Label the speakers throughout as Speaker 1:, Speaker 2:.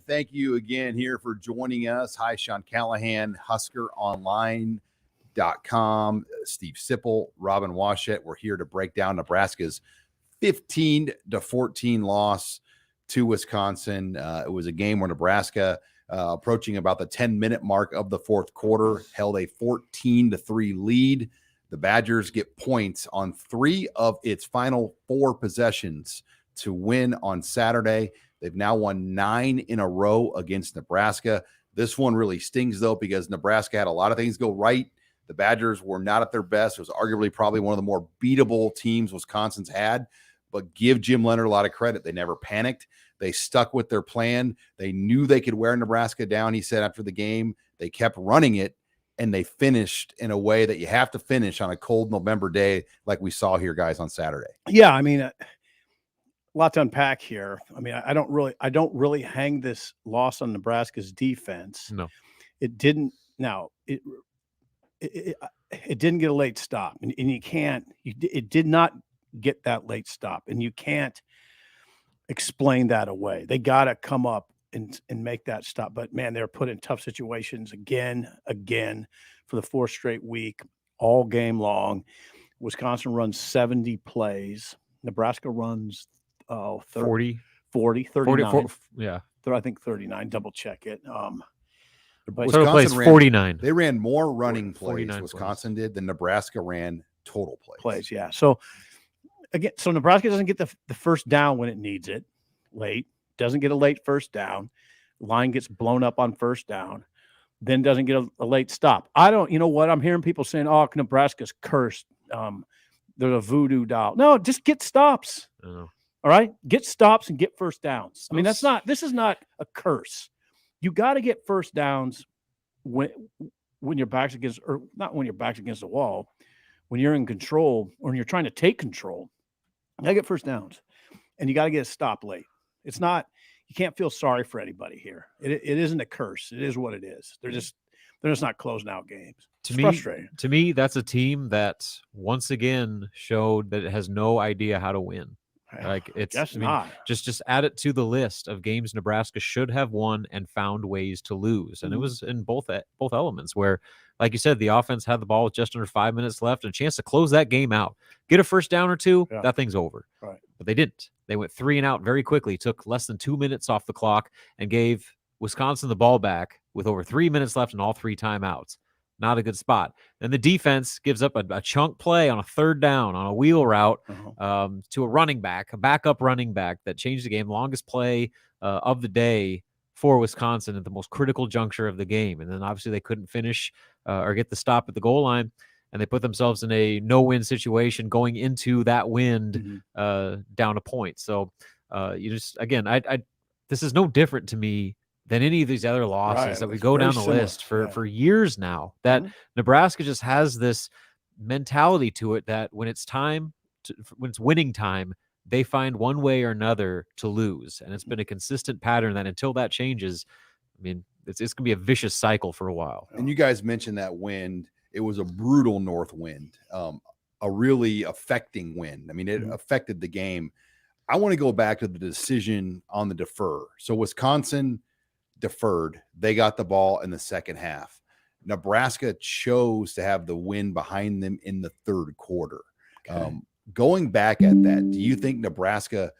Speaker 1: Thank you again here for joining us. Hi, Sean Callahan, HuskerOnline.com. Steve Sipple, Robin Washett. We're here to break down Nebraska's 15-14 loss to Wisconsin. It was a game where Nebraska, approaching about the 10-minute mark of the fourth quarter, held a 14-3 lead. The Badgers get points on 3 of its final 4 possessions to win on Saturday. They've now won 9 in a row against Nebraska. This one really stings, though, because Nebraska had a lot of things go right. The Badgers were not at their best. It was arguably probably one of the more beatable teams Wisconsin's had. But give Jim Leonhard a lot of credit. They never panicked. They stuck with their plan. They knew they could wear Nebraska down, he said after the game. They kept running it, and they finished in a way that you have to finish on a cold November day like we saw here, guys, on Saturday.
Speaker 2: Yeah, I mean, a lot to unpack here. I mean, I don't really hang this loss on Nebraska's defense.
Speaker 3: No.
Speaker 2: It didn't. Now, it didn't get a late stop, and you can't. It did not get that late stop, and you can't explain that away. They got to come up and make that stop. But man, they're put in tough situations again for the 4th straight week, all game long. Wisconsin runs 70 plays. Nebraska runs 40, 39.
Speaker 3: 40, yeah.
Speaker 2: I think 39. Double check it.
Speaker 3: Total plays 49.
Speaker 1: They ran more running plays,
Speaker 3: 49
Speaker 1: Wisconsin did, than Nebraska ran total plays.
Speaker 2: Yeah. So again, Nebraska doesn't get the first down when it needs it late. Doesn't get a late first down. Line gets blown up on first down. Then doesn't get a late stop. You know what? I'm hearing people saying, oh, Nebraska's cursed. There's a voodoo doll. No, just get stops.
Speaker 3: Oh.
Speaker 2: All right? Get stops and get first downs. I mean, this is not a curse. You got to get first downs when your back's against, or not when your back's against the wall, when you're in control or when you're trying to take control. You got to get first downs, and you got to get a stop late. It's not, you can't feel sorry for anybody here. It isn't a curse. It is what it is. They're just not closing out games. It's frustrating.
Speaker 3: To me, that's a team that once again showed that it has no idea how to win. Like just add it to the list of games Nebraska should have won and found ways to lose. And it was in both elements where, like you said, the offense had the ball with just under 5 minutes left and a chance to close that game out. Get a first down or two, that thing's over.
Speaker 2: Right.
Speaker 3: But they didn't. They went 3 and out very quickly, took less than 2 minutes off the clock, and gave Wisconsin the ball back with over 3 minutes left and all 3 timeouts. Not a good spot. Then the defense gives up a chunk play on a 3rd down on a wheel route to a running back, a backup running back that changed the game. Longest play of the day for Wisconsin at the most critical juncture of the game. And then obviously they couldn't finish or get the stop at the goal line, and they put themselves in a no-win situation going into that wind down a point. So you just, again, this is no different to me than any of these other losses that we go down the list for years now, that Nebraska just has this mentality to it that when it's winning time, they find one way or another to lose. And it's been a consistent pattern that until that changes, I mean, it's going to be a vicious cycle for a while.
Speaker 1: And you guys mentioned that wind. It was a brutal north wind, a really affecting wind. I mean, it affected the game. I want to go back to the decision on the defer. So Wisconsin deferred. They got the ball in the second half. Nebraska chose to have the wind behind them in the 3rd quarter. Okay. Going back at that, do you think Nebraska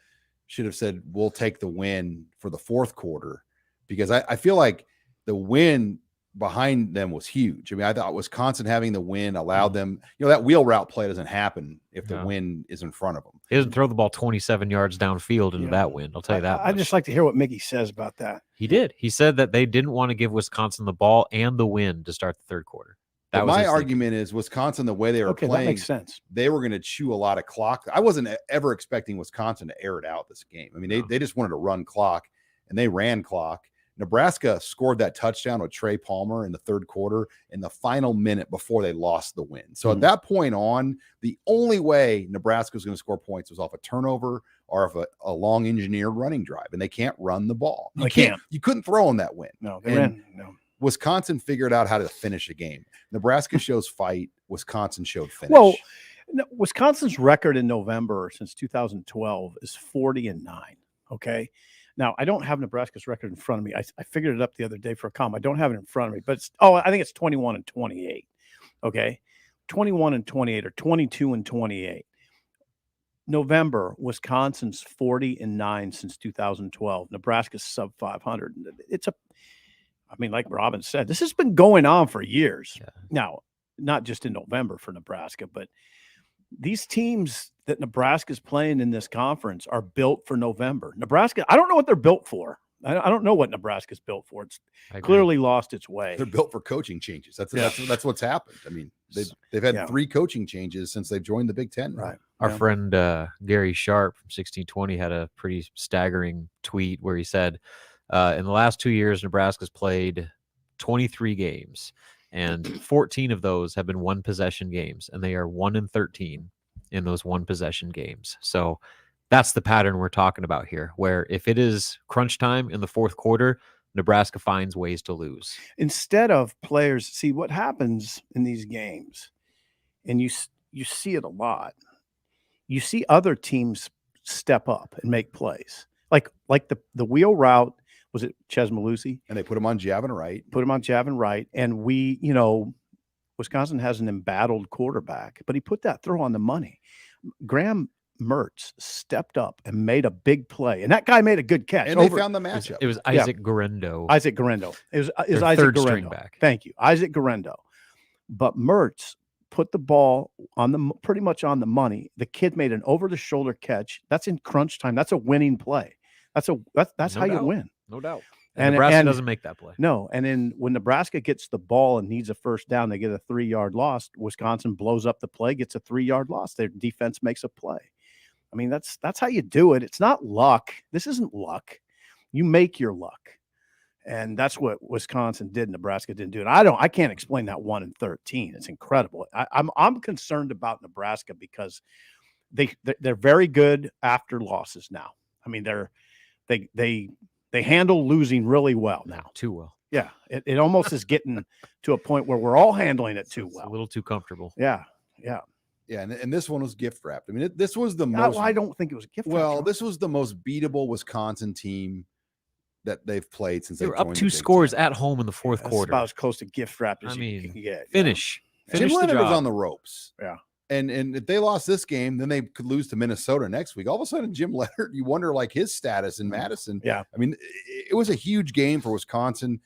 Speaker 1: should have said, we'll take the win for the 4th quarter? Because I feel like the win behind them was huge. I mean, I thought Wisconsin having the win allowed them, that wheel route play doesn't happen if the wind is in front of them.
Speaker 3: He doesn't throw the ball 27 yards downfield into that wind. I'll tell you that.
Speaker 2: I'd just like to hear what Mickey says about that.
Speaker 3: He did. He said that they didn't want to give Wisconsin the ball and the wind to start the 3rd quarter.
Speaker 1: That was my argument is Wisconsin, the way they were playing,
Speaker 2: that makes sense.
Speaker 1: They were going to chew a lot of clock. I wasn't ever expecting Wisconsin to air it out this game. I mean, they just wanted to run clock, and they ran clock. Nebraska scored that touchdown with Trey Palmer in the 3rd quarter in the final minute before they lost the win. So at that point on, the only way Nebraska was going to score points was off a turnover or off a long engineered running drive, and they can't run the ball. You couldn't throw in that win.
Speaker 2: No, they ran. No.
Speaker 1: Wisconsin figured out how to finish a game. Nebraska shows fight. Wisconsin showed finish.
Speaker 2: Well, Wisconsin's record in November since 2012 is 40-9. Okay. Now, I don't have Nebraska's record in front of me. I figured it up the other day for a column. I don't have it in front of me, but I think it's 21-28. Okay. 21-28 or 22-28. November, Wisconsin's 40-9 since 2012. Nebraska's sub 500. Like Robin said, this has been going on for years.
Speaker 3: Yeah.
Speaker 2: Now, not just in November for Nebraska, but these teams that Nebraska's playing in this conference are built for November. Nebraska, I don't know what they're built for. I don't know what Nebraska's built for. It's clearly lost its way.
Speaker 1: They're built for coaching changes. That's what's happened. I mean, they've had 3 coaching changes since they've joined the Big Ten.
Speaker 2: Right.
Speaker 3: Our friend Gary Sharp from 1620 had a pretty staggering tweet where he said, in the last 2 years, Nebraska's played 23 games, and 14 of those have been 1-possession games, and they are 1-13 in those 1-possession games. So that's the pattern we're talking about here, where if it is crunch time in the fourth quarter, Nebraska finds ways to lose.
Speaker 2: Instead of players, see what happens in these games, and you see it a lot. You see other teams step up and make plays. Like the wheel route, was it Ches Malusi?
Speaker 1: And they put him on Javin Wright. And Wisconsin has an embattled quarterback, but he put that throw on the money. Graham Mertz stepped up and made a big play, and that guy made a good catch. And they found the matchup.
Speaker 3: It was Isaac Garendo.
Speaker 2: It was Isaac
Speaker 3: third
Speaker 2: Garendo.
Speaker 3: String back.
Speaker 2: Thank you, Isaac Garendo. But Mertz put the ball pretty much on the money. The kid made an over-the-shoulder catch. That's in crunch time. That's a winning play. That's how you win.
Speaker 3: No doubt. And Nebraska doesn't make that play.
Speaker 2: No. And then when Nebraska gets the ball and needs a first down, they get a 3-yard loss. Wisconsin blows up the play, gets a 3-yard loss. Their defense makes a play. I mean, that's how you do it. It's not luck. This isn't luck. You make your luck. And that's what Wisconsin did. Nebraska didn't do it. I can't explain that 1-13. It's incredible. I'm concerned about Nebraska because they're very good after losses now. I mean, they handle losing really well now.
Speaker 3: Too well.
Speaker 2: Yeah. It almost is getting to a point where we're all handling it too well.
Speaker 3: A little too comfortable.
Speaker 2: Yeah. Yeah.
Speaker 1: Yeah, and this one was gift wrapped. I mean, this was the most.
Speaker 2: I don't think it was gift wrapped.
Speaker 1: Well, this was the most beatable Wisconsin team that they've played since
Speaker 3: they were
Speaker 1: joined
Speaker 3: up
Speaker 1: the
Speaker 3: 2
Speaker 1: Big
Speaker 3: scores
Speaker 1: Ten.
Speaker 3: at home in the fourth quarter.
Speaker 2: That's about as close to gift wrapped as you can get.
Speaker 3: Finish
Speaker 1: Jim
Speaker 3: the
Speaker 1: Leonard
Speaker 3: job.
Speaker 1: is on the ropes.
Speaker 2: Yeah.
Speaker 1: And if they lost this game, then they could lose to Minnesota next week. All of a sudden, Jim Leonard, you wonder like his status in Madison.
Speaker 2: Yeah.
Speaker 1: I mean, it was a huge game for Wisconsin.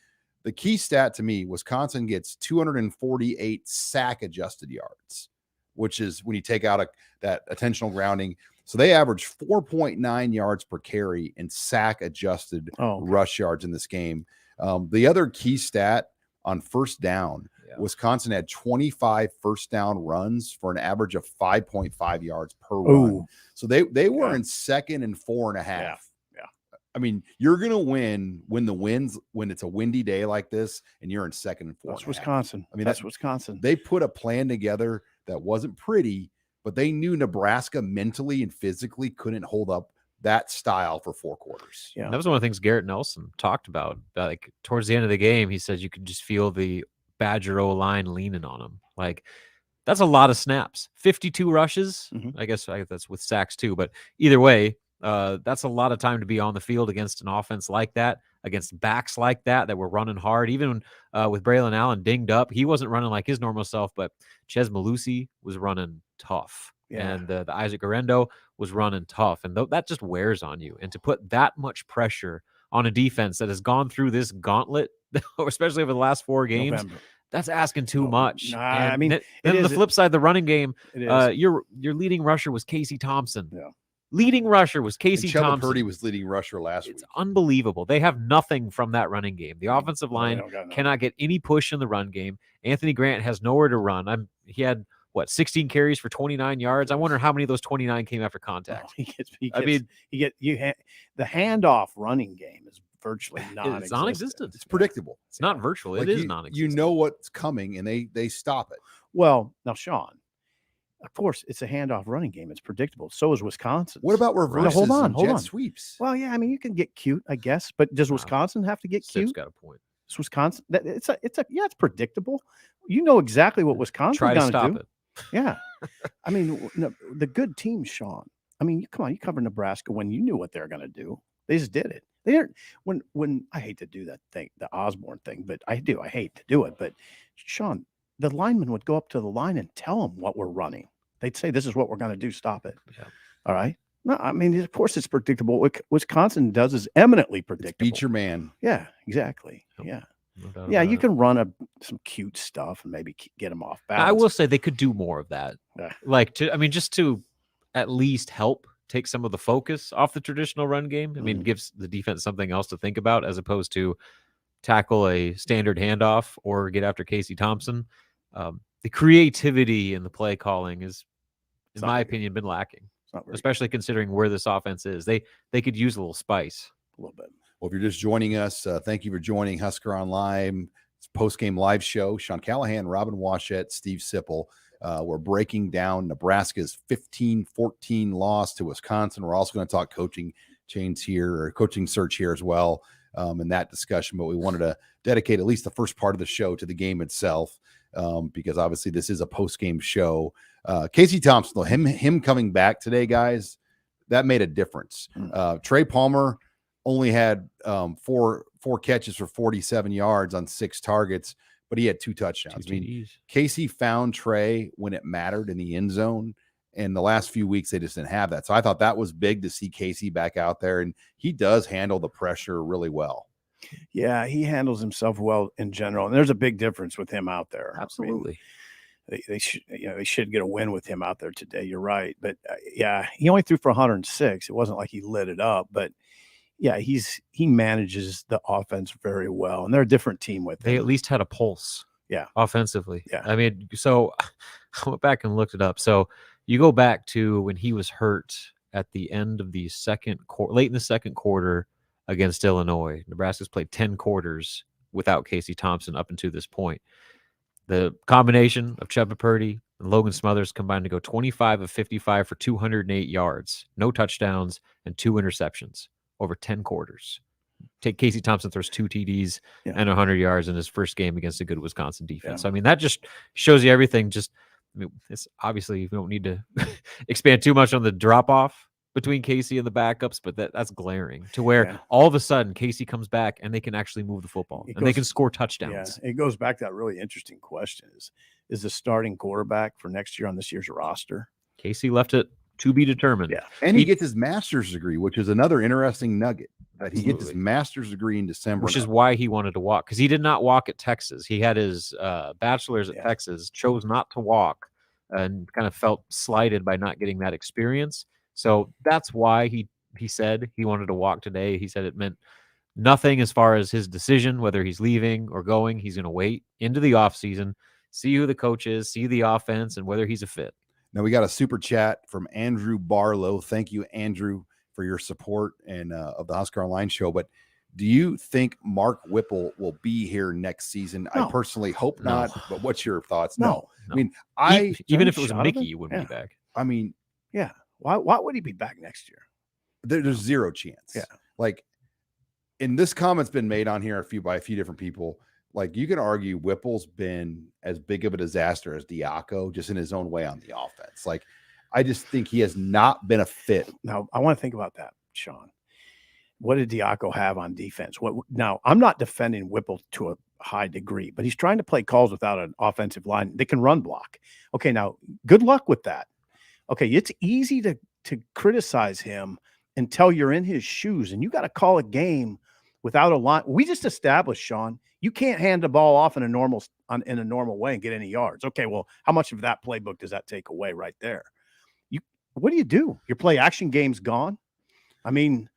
Speaker 1: The key stat to me, Wisconsin gets 248 sack adjusted yards, which is when you take out that attentional grounding. So they average 4.9 yards per carry in sack adjusted rush yards in this game. The other key stat on first down, Wisconsin had 25 first down runs for an average of 5.5 yards per run. So they were in 2nd and 4.5.
Speaker 2: Yeah.
Speaker 1: I mean, you're going to win when it's a windy day like this and you're in 2nd and 4.
Speaker 2: That's Wisconsin. I mean, that's Wisconsin.
Speaker 1: They put a plan together that wasn't pretty, but they knew Nebraska mentally and physically couldn't hold up that style for 4 quarters.
Speaker 3: Yeah. That was one of the things Garrett Nelson talked about. Like towards the end of the game, he said you could just feel the Badger O-line leaning on him. Like that's a lot of snaps. 52 rushes. I guess that's with sacks too, but either way, that's a lot of time to be on the field against an offense like that, against backs like that were running hard. Even with Braylon Allen dinged up, he wasn't running like his normal self, but Ches Malusi was running tough.
Speaker 2: Yeah.
Speaker 3: And the Isaac Garendo was running tough. And that just wears on you. And to put that much pressure on a defense that has gone through this gauntlet, especially over the last 4 games, that's asking too much.
Speaker 2: I mean,
Speaker 3: then the flip side, the running game,
Speaker 2: your
Speaker 3: leading rusher was Casey Thompson.
Speaker 2: Yeah.
Speaker 3: Leading rusher was Casey Thompson.
Speaker 1: Purdy was leading rusher last week.
Speaker 3: It's unbelievable. They have nothing from that running game. The offensive line cannot get any push in the run game. Anthony Grant has nowhere to run. He had 16 carries for 29 yards. I wonder how many of those 29 came after contact.
Speaker 2: The handoff running game is virtually non-existent.
Speaker 3: It's non-existent.
Speaker 1: It's predictable.
Speaker 3: It's not virtual. It is non-existent.
Speaker 1: You know what's coming, and they stop it.
Speaker 2: Well, now, Sean, of course, it's a handoff running game. It's predictable. So is Wisconsin.
Speaker 1: What about reverses?
Speaker 2: Hold on.
Speaker 1: Sweeps.
Speaker 2: Well, yeah, I mean, you can get cute, I guess, but does Wisconsin have to get cute?
Speaker 3: Got a point.
Speaker 2: It's Wisconsin. It's predictable. You know exactly what Wisconsin's going to do.
Speaker 3: It.
Speaker 2: Yeah. I mean, the good teams, Sean, I mean, come on, you covered Nebraska when you knew what they were going to do. They just did it. They aren't when I hate to do that thing, the Osborne thing, but I do. I hate to do it. But Sean, the lineman would go up to the line and tell them what we're running. They'd say, "This is what we're going to do. Stop it."
Speaker 3: Yeah.
Speaker 2: All right. No, I mean, of course it's predictable. What Wisconsin does is eminently predictable.
Speaker 1: Beat your man.
Speaker 2: Yeah, exactly.
Speaker 3: Yep.
Speaker 2: Yeah.
Speaker 3: No doubt
Speaker 2: Yeah,
Speaker 3: about
Speaker 2: you
Speaker 3: it.
Speaker 2: can run some cute stuff and maybe get them off balance.
Speaker 3: I will say they could do more of that.
Speaker 2: Yeah.
Speaker 3: Like just to at least help take some of the focus off the traditional run game. I mean, gives the defense something else to think about as opposed to tackle a standard handoff or get after Casey Thompson. The creativity in the play calling is, in my opinion, been lacking, especially considering where this offense is. They could use a little spice.
Speaker 2: A little bit.
Speaker 1: Well, if you're just joining us, thank you for joining Husker Online. It's a post-game live show. Sean Callahan, Robin Washett, Steve Sipple. We're breaking down Nebraska's 15-14 loss to Wisconsin. We're also going to talk coaching change here, or coaching search here as well, in that discussion. But we wanted to dedicate at least the first part of the show to the game itself, because obviously this is a post-game show. Casey Thompson, though, him coming back today, guys, that made a difference. Trey Palmer only had four catches for 47 yards on 6 targets, but he had 2 touchdowns. I mean, Casey found Trey when it mattered in the end zone, and the last few weeks they just didn't have that. So I thought that was big to see Casey back out there, and he does handle the pressure really well.
Speaker 2: Yeah, he handles himself well in general, and there's a big difference with him out there.
Speaker 3: Absolutely.
Speaker 2: I mean, they should get a win with him out there today. You're right, but yeah, he only threw for 106. It wasn't like he lit it up, but yeah, he manages the offense very well, and they're a different team with him.
Speaker 3: They at least had a pulse.
Speaker 2: Yeah.
Speaker 3: Offensively.
Speaker 2: Yeah.
Speaker 3: I mean, so I went back and looked it up. So you go back to when he was hurt at the end of the late in the second quarter against Illinois. Nebraska's played 10 quarters without Casey Thompson up until this point. The combination of Shepard Purdy and Logan Smothers combined to go 25 of 55 for 208 yards, no touchdowns, and 2 interceptions over 10 quarters. Take Casey Thompson throws 2 TDs and 100 yards in his first game against a good Wisconsin defense. So, I mean, that just shows you everything. It's obviously we don't need to expand too much on the drop off between Casey and the backups, but that's glaring to where all of a sudden Casey comes back and they can actually move the football and they can score touchdowns.
Speaker 2: Yeah, it goes back to that really interesting question: is the starting quarterback for next year on this year's roster?
Speaker 3: Casey left it to be determined.
Speaker 2: Yeah,
Speaker 1: and he gets his master's degree, which is another interesting nugget. That he gets his master's degree in December,
Speaker 3: which is why he wanted to walk, because he did not walk at Texas. He had his bachelor's at Texas, chose not to walk, and kind of felt slighted by not getting that experience. So that's why he said he wanted to walk today. He said it meant nothing as far as his decision, whether he's leaving or going. He's going to wait into the offseason, see who the coach is, see the offense, and whether he's a fit.
Speaker 1: Now we got a super chat from Andrew Barlow. Thank you, Andrew, for your support and of the Husker Online show. But do you think Mark Whipple will be here next season?
Speaker 2: No.
Speaker 1: I personally hope not. But what's your thoughts?
Speaker 2: No.
Speaker 1: I mean,
Speaker 3: even if it was Mickey, he wouldn't be back.
Speaker 1: I mean,
Speaker 2: yeah. Why would he be back next year?
Speaker 1: There's zero chance.
Speaker 2: Yeah.
Speaker 1: Like, and this comment's been made on here by a few different people. Like, you can argue Whipple's been as big of a disaster as Diaco, just in his own way on the offense. Like, I just think he has not been a fit.
Speaker 2: Now, I want to think about that, Sean. What did Diaco have on defense? Now, I'm not defending Whipple to a high degree, but he's trying to play calls without an offensive line. They can run block. Okay, now, good luck with that. Okay, it's easy to criticize him until you're in his shoes, and you got to call a game without a line. We just established, Sean, you can't hand the ball off in a normal way and get any yards. Okay, well, how much of that playbook does that take away right there? What do? Your play action game's gone. I mean,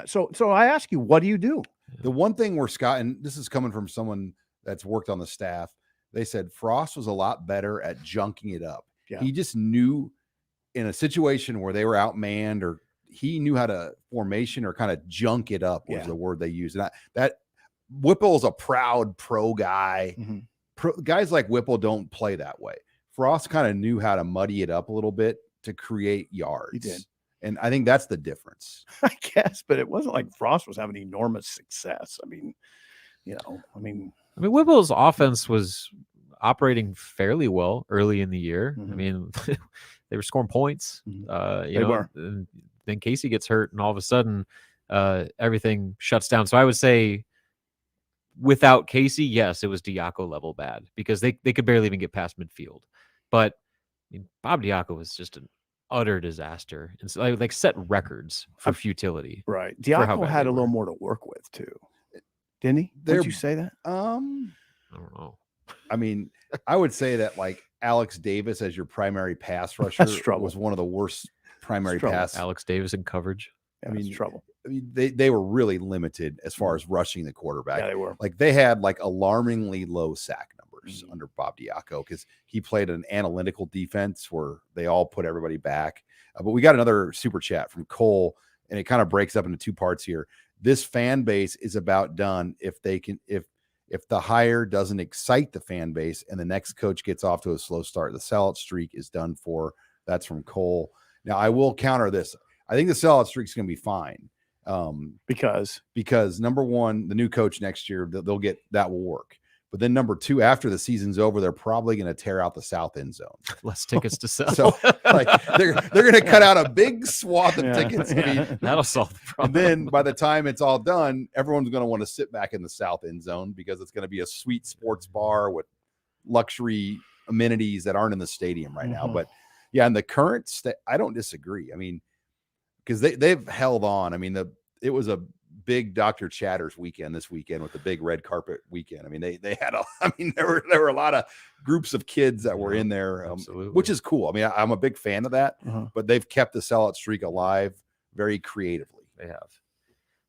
Speaker 2: so I ask you, what do you do?
Speaker 1: The one thing where Scott, and this is coming from someone that's worked on the staff, they said Frost was a lot better at junking it up. Yeah. He just knew in a situation where they were outmanned, or he knew how to formation or kind of junk it up was the word they used. And that Whipple's a proud pro guy. Mm-hmm. Guys like Whipple don't play that way. Frost kind of knew how to muddy it up a little bit to create yards.
Speaker 2: He did.
Speaker 1: And I think that's the difference.
Speaker 2: I guess, but it wasn't like Frost was having enormous success. I mean,
Speaker 3: Whipple's offense was operating fairly well early in the year. Mm-hmm. I mean, they were scoring points.
Speaker 2: They were.
Speaker 3: And then Casey gets hurt, and all of a sudden, everything shuts down. So I would say, without Casey, yes, it was Diaco level bad because they could barely even get past midfield. But I mean, Bob Diaco was just an utter disaster, and so like set records for futility.
Speaker 2: Right.
Speaker 3: for how
Speaker 2: Diaco
Speaker 3: bad
Speaker 2: had
Speaker 3: they
Speaker 2: a little
Speaker 3: were.
Speaker 2: more to work with too, didn't he?
Speaker 1: They're-
Speaker 2: Did you say that?
Speaker 3: I don't know.
Speaker 1: I mean, I would say that like Alex Davis as your primary pass rusher
Speaker 2: trouble.
Speaker 1: was one of the worst primary
Speaker 2: trouble.
Speaker 1: pass.
Speaker 3: Alex Davis in coverage.
Speaker 2: Yeah,
Speaker 1: I mean,
Speaker 2: that's trouble.
Speaker 1: I mean, they were really limited as far as rushing the quarterback.
Speaker 2: Yeah, they were.
Speaker 1: Like they had like alarmingly low sack numbers under Bob Diaco because he played an analytical defense where they all put everybody back. But we got another super chat from Cole, and it kind of breaks up into two parts here. This fan base is about done if they can if the hire doesn't excite the fan base and the next coach gets off to a slow start. The sellout streak is done for. That's from Cole. Now I will counter this. I think the sellout streak is going to be fine. Because number one, the new coach next year, they'll get that will work. But then number two, after the season's over, they're probably going to tear out the south end zone.
Speaker 3: Less tickets to sell.
Speaker 1: So like they're going to cut out a big swath of tickets.
Speaker 3: That'll solve the problem.
Speaker 1: And then by the time it's all done, everyone's going to want to sit back in the south end zone because it's going to be a sweet sports bar with luxury amenities that aren't in the stadium right now. But yeah, in the current state, I don't disagree. I mean, because they've held on. I mean, it was a big Dr. Chatters weekend this weekend with the big red carpet weekend. I mean, they had there were a lot of groups of kids that were in there, which is cool. I mean, I'm a big fan of that, but they've kept the sellout streak alive very creatively.
Speaker 3: They have.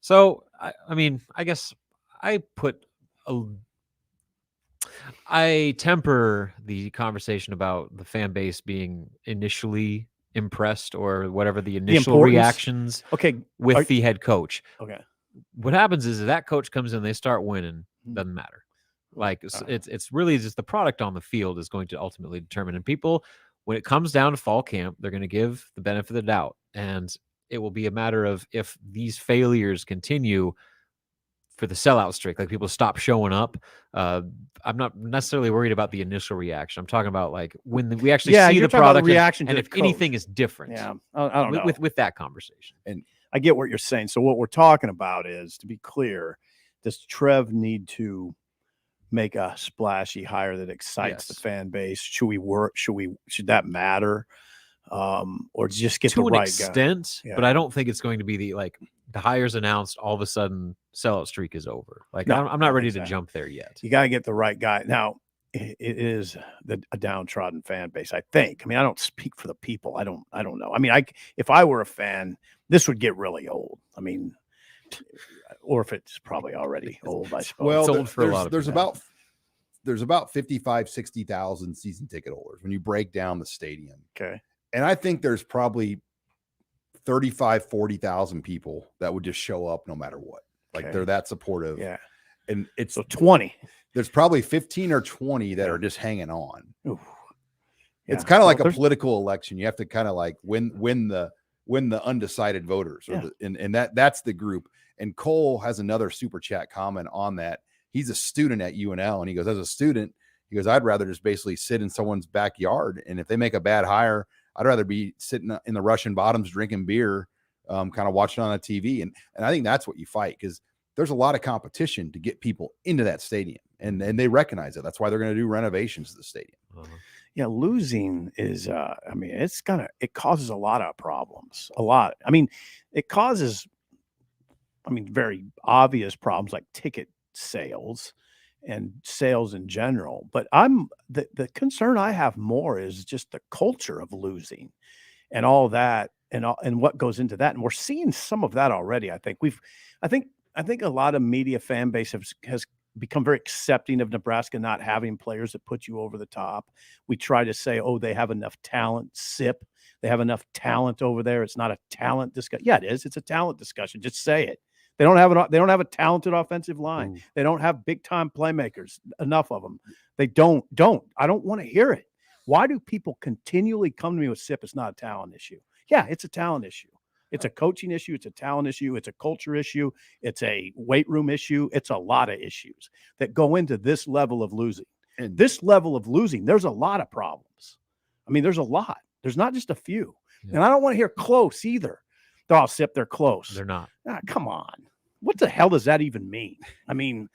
Speaker 3: So, I mean, I guess I temper the conversation about the fan base being initially impressed or whatever the initial reactions with the head coach.
Speaker 2: Okay.
Speaker 3: What happens is that coach comes in, they start winning, doesn't matter. Like it's really just the product on the field is going to ultimately determine. And people, when it comes down to fall camp, they're going to give the benefit of the doubt. And it will be a matter of if these failures continue for the sellout streak, like people stop showing up. I'm not necessarily worried about the initial reaction. I'm talking about like when we actually see the product
Speaker 2: reaction
Speaker 3: and if anything is different.
Speaker 2: Yeah, I don't know
Speaker 3: with that conversation.
Speaker 2: And I get what you're saying. So what we're talking about is, to be clear, does Trev need to make a splashy hire that excites the fan base? Should we work? Should that matter? Or just get the right
Speaker 3: extent,
Speaker 2: guy?
Speaker 3: But I don't think it's going to be the hire's announced, all of a sudden sellout streak is over. I'm not ready to jump there yet.
Speaker 2: You got to get the right guy. Now, it is a downtrodden fan base, I think. I mean, I don't speak for the people. I don't know. I mean, if I were a fan, this would get really old. I mean, or if it's probably already old, I suppose.
Speaker 1: Well,
Speaker 3: it's old for a lot of
Speaker 1: people. There's about 55, 60,000 season ticket holders when you break down the stadium.
Speaker 2: Okay.
Speaker 1: And I think there's probably 35, 40,000 people that would just show up no matter what. Like they're that supportive.
Speaker 2: Yeah.
Speaker 1: And it's
Speaker 2: so 20.
Speaker 1: There's probably 15 or 20 that are just hanging on.
Speaker 2: Ooh.
Speaker 1: Yeah. It's kind of like a political election. You have to kind of like win the undecided voters, and that's the group. And Cole has another super chat comment on that. He's a student at UNL, and he goes, as a student, he goes, I'd rather just basically sit in someone's backyard, and if they make a bad hire, I'd rather be sitting in the Russian bottoms drinking beer, kind of watching on a TV. And I think that's what you fight, because there's a lot of competition to get people into that stadium, and they recognize it. That's why they're going to do renovations to the stadium.
Speaker 2: Yeah, losing is I mean, it causes a lot of problems. A lot. I mean, it causes very obvious problems like ticket sales and sales in general. But the concern I have more is just the culture of losing and all that and what goes into that. And we're seeing some of that already. I think a lot of media fan base has become very accepting of Nebraska not having players that put you over the top. We try to say, oh, they have enough talent. SIP. They have enough talent over there. It's not a talent discussion. Yeah, it is. It's a talent discussion. Just say it. They don't have a talented offensive line. Ooh. They don't have big time playmakers. Enough of them. They don't. I don't want to hear it. Why do people continually come to me with SIP? It's not a talent issue. Yeah, it's a talent issue. It's a coaching issue. It's a talent issue. It's a culture issue. It's a weight room issue. It's a lot of issues that go into this level of losing. And this level of losing, there's a lot of problems. I mean, there's a lot. There's not just a few.
Speaker 3: Yeah.
Speaker 2: And I don't want to hear close either. Oh, except they're close.
Speaker 3: They're not.
Speaker 2: Come on. What the hell does that even mean? I mean,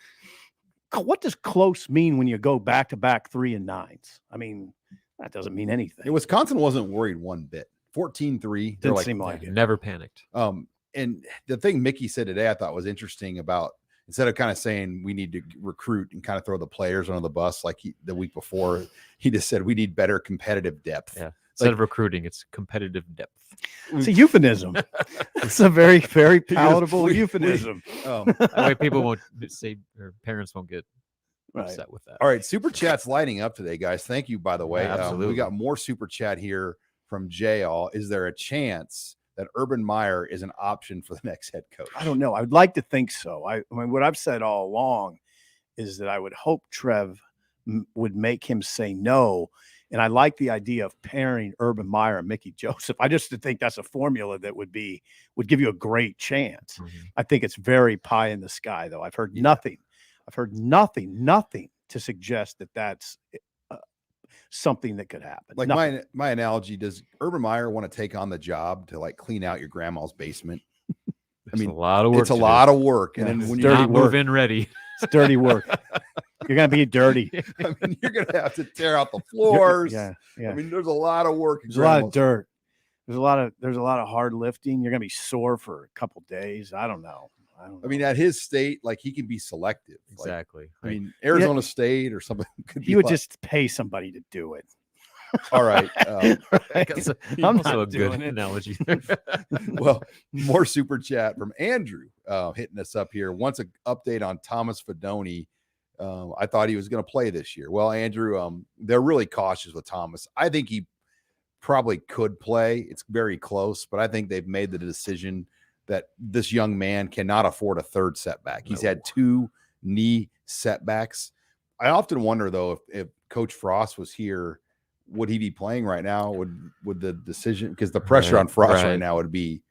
Speaker 2: what does close mean when you go back-to-back 3 and 9s? I mean, that doesn't mean anything.
Speaker 1: Wisconsin wasn't worried one bit. 14-3.
Speaker 2: Didn't seem like it.
Speaker 3: Never panicked.
Speaker 1: And the thing Mickey said today I thought was interesting about, instead of kind of saying we need to recruit and kind of throw the players under the bus like the week before, he just said we need better competitive depth.
Speaker 3: Yeah. Instead of recruiting, it's competitive depth.
Speaker 2: It's a euphemism. It's a very, very palatable euphemism.
Speaker 3: That way people won't say, or parents won't get upset with that.
Speaker 1: All right. Super chat's lighting up today, guys. Thank you, by the way.
Speaker 3: Yeah, absolutely.
Speaker 1: We got more super chat here from J.All. Is there a chance that Urban Meyer is an option for the next head coach?
Speaker 2: I don't know. I would like to think so. I mean, what I've said all along is that I would hope Trev would make him say no. And I like the idea of pairing Urban Meyer and Mickey Joseph. I just think that's a formula that would give you a great chance.
Speaker 3: Mm-hmm.
Speaker 2: I think it's very pie in the sky, though. I've heard nothing. I've heard nothing to suggest that that's something that could happen.
Speaker 1: Like my analogy, does Urban Meyer want to take on the job to like clean out your grandma's basement? I mean,
Speaker 3: a lot of work.
Speaker 1: It's a lot of work. And then when you
Speaker 3: not move in ready,
Speaker 2: it's dirty work. You're going to be dirty.
Speaker 1: I mean, you're going to have to tear out the floors.
Speaker 2: Yeah.
Speaker 1: I mean, there's a lot of work.
Speaker 2: There's a lot of dirt. There's a lot of hard lifting. You're going to be sore for a couple days. I don't know.
Speaker 1: I mean, at his state, like he can be selective.
Speaker 3: Exactly.
Speaker 1: Like, I mean, Arizona State or something.
Speaker 2: He would just pay somebody to do it.
Speaker 1: All right.
Speaker 3: That's also a good analogy.
Speaker 1: Well, more super chat from Andrew hitting us up here. Wants an update on Thomas Fedoni. I thought he was going to play this year. Well, Andrew, they're really cautious with Thomas. I think he probably could play. It's very close, but I think they've made the decision that this young man cannot afford a third setback. He's had 2 knee setbacks. I often wonder, though, if Coach Frost was here, would he be playing right now? Would the decision, because the pressure on Frost right now would be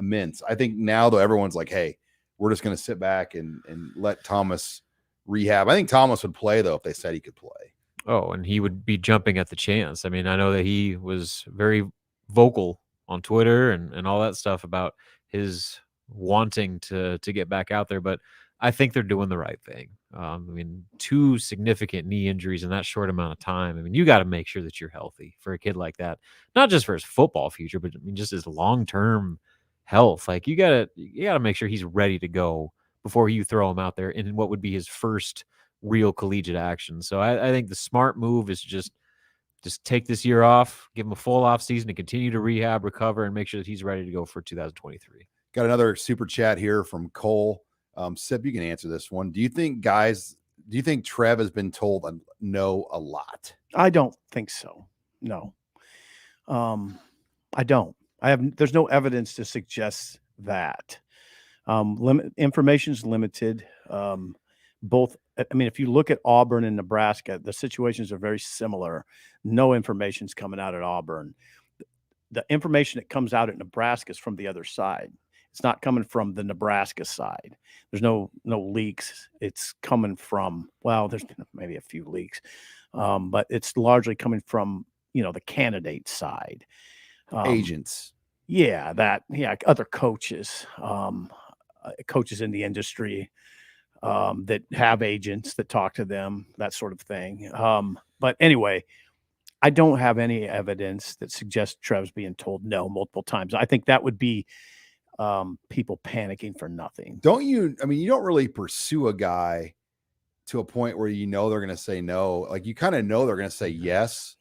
Speaker 1: immense. I think now, though, everyone's like, hey, we're just going to sit back and let Thomas rehab. I think Thomas would play, though, if they said he could play.
Speaker 3: Oh, and he would be jumping at the chance. I mean, I know that he was very vocal on Twitter and all that stuff about his wanting to get back out there, but I think they're doing the right thing. I mean, 2 significant knee injuries in that short amount of time. I mean, you got to make sure that you're healthy for a kid like that, not just for his football future, but I mean, just his long-term health. Like you got to make sure he's ready to go before you throw him out there in what would be his first real collegiate action. So I think the smart move is just take this year off, give him a full off season to continue to rehab, recover, and make sure that he's ready to go for 2023.
Speaker 1: Got another super chat here from Cole. Sip, you can answer this one. Do you think Trev has been told no a lot?
Speaker 2: I don't think so. No. I don't. There's no evidence to suggest that. Information's limited. If you look at Auburn and Nebraska, the situations are very similar. No information's coming out at Auburn. The information that comes out at Nebraska is from the other side. It's not coming from the Nebraska side. There's no leaks. It's coming from, well, there's been maybe a few leaks, but it's largely coming from, the candidate side.
Speaker 1: Agents.
Speaker 2: Other coaches, coaches in the industry that have agents that talk to them, that sort of thing. But anyway, I don't have any evidence that suggests Trev's being told no multiple times. I think that would be people panicking for nothing.
Speaker 1: Don't you? I mean, you don't really pursue a guy to a point where they're going to say no. Like you kind of know they're going to say yes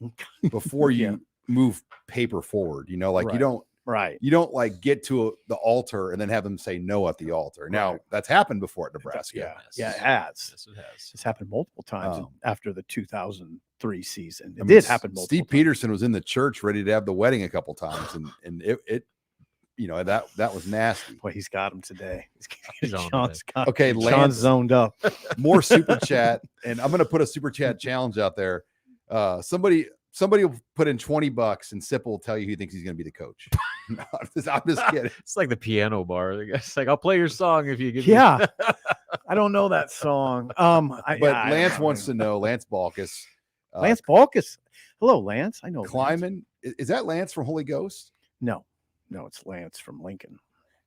Speaker 1: before you move paper forward. You don't.
Speaker 2: Right.
Speaker 1: You don't like get to the altar and then have them say no at the altar. Now that's happened before at Nebraska.
Speaker 2: Yeah, it has.
Speaker 3: Yes, it has.
Speaker 2: It's happened multiple times after the 2003 season. It did happen multiple
Speaker 1: Steve Peterson was in the church ready to have the wedding a couple times, and it that was nasty.
Speaker 2: Boy, he's got him today.
Speaker 1: Sean's
Speaker 2: zoned up.
Speaker 1: More super chat, and I'm going to put a super chat challenge out there. Somebody will put in $20 and Sip will tell you who thinks he's going to be the coach. No, I'm just kidding.
Speaker 3: It's like the piano bar. It's like, I'll play your song if you give
Speaker 2: me. I don't know that song.
Speaker 1: Lance wants to know, Lance Balkus.
Speaker 2: Lance Balkus. Hello, Lance. I know Lance.
Speaker 1: Kleiman, is that Lance from Holy Ghost?
Speaker 2: No, it's Lance from Lincoln.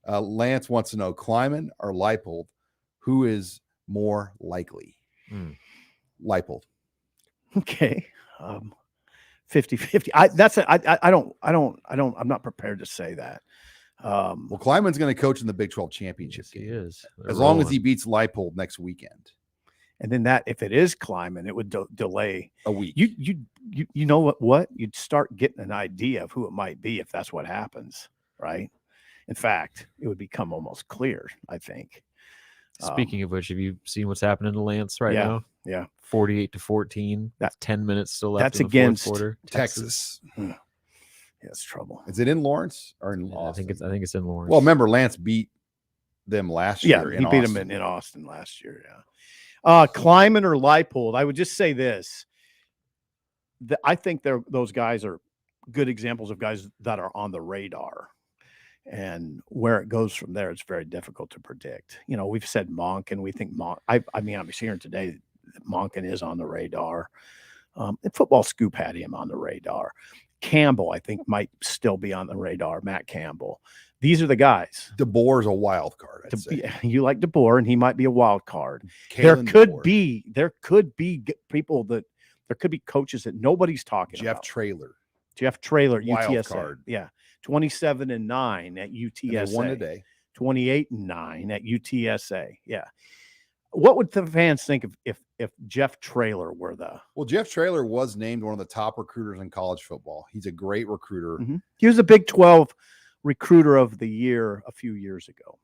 Speaker 1: Lance wants to know Kleiman or Leipold, who is more likely? Leipold.
Speaker 2: Okay. 50-50. I'm not prepared to say that.
Speaker 1: Well, Kleiman's going to coach in the Big 12 championship
Speaker 3: He
Speaker 1: game.
Speaker 3: is.
Speaker 1: As long as he beats Leipold next weekend.
Speaker 2: And then that, if it is Kleiman, it would delay
Speaker 1: a week.
Speaker 2: You know what? You'd start getting an idea of who it might be if that's what happens, right? In fact, it would become almost clear, I think.
Speaker 3: Speaking of which, have you seen what's happening to Lance right now?
Speaker 2: Yeah.
Speaker 3: 48-14. That's 10 minutes still left.
Speaker 2: That's
Speaker 3: in the
Speaker 2: against
Speaker 3: fourth quarter.
Speaker 1: Texas.
Speaker 2: Yeah, it's trouble.
Speaker 1: Is it in Lawrence or in
Speaker 3: Yeah,
Speaker 1: Austin?
Speaker 3: I think it's in Lawrence.
Speaker 1: Well, remember Lance beat them last year.
Speaker 2: Yeah, he beat them in Austin last year. Yeah. Kleiman or Leipold, I would just say this. I think those guys are good examples of guys that are on the radar. And where it goes from there, it's very difficult to predict. You know, we've said Monken. We think I mean, I was hearing today that Monken is on the radar. And Football Scoop had him on the radar. Campbell, I think, might still be on the radar. Matt Campbell. These are the guys.
Speaker 1: DeBoer's a wild card. I'd say.
Speaker 2: You like DeBoer, and he might be a wild card.
Speaker 1: Kalen
Speaker 2: There could be people that there could be coaches that nobody's talking about. Jeff Traylor,
Speaker 1: wild
Speaker 2: UTSA.
Speaker 1: Card.
Speaker 2: Yeah. 27-9 at UTSA.
Speaker 1: They won today.
Speaker 2: 28-9 at UTSA. Yeah. What would the fans think if Jeff Traylor were the?
Speaker 1: Well, Jeff Traylor was named one of the top recruiters in college football. He's a great recruiter.
Speaker 2: Mm-hmm. He was a Big 12 recruiter of the year a few years ago.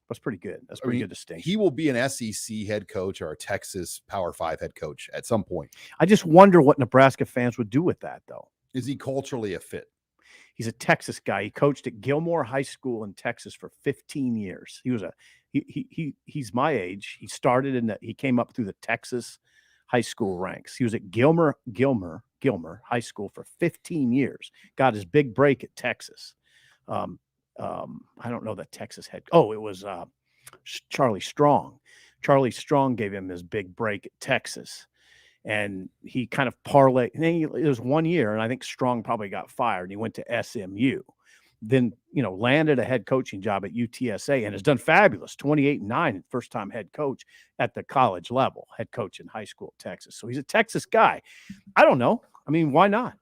Speaker 2: That's pretty good. That's pretty good distinction.
Speaker 1: He will be an SEC head coach or a Texas Power 5 head coach at some point.
Speaker 2: I just wonder what Nebraska fans would do with that, though.
Speaker 1: Is he culturally a fit?
Speaker 2: He's a Texas guy. He coached at Gilmore High School in Texas for 15 years. He was he's my age. He started he came up through the Texas high school ranks. He was at Gilmer High School for 15 years. Got his big break at Texas. I don't know the Texas head. Oh, it was Charlie Strong. Charlie Strong gave him his big break at Texas. And he kind of parlayed. It was 1 year, and I think Strong probably got fired. He went to SMU, then landed a head coaching job at UTSA, and has done fabulous. 28-9, first-time head coach at the college level, head coach in high school at Texas. So he's a Texas guy. I don't know. I mean, why not?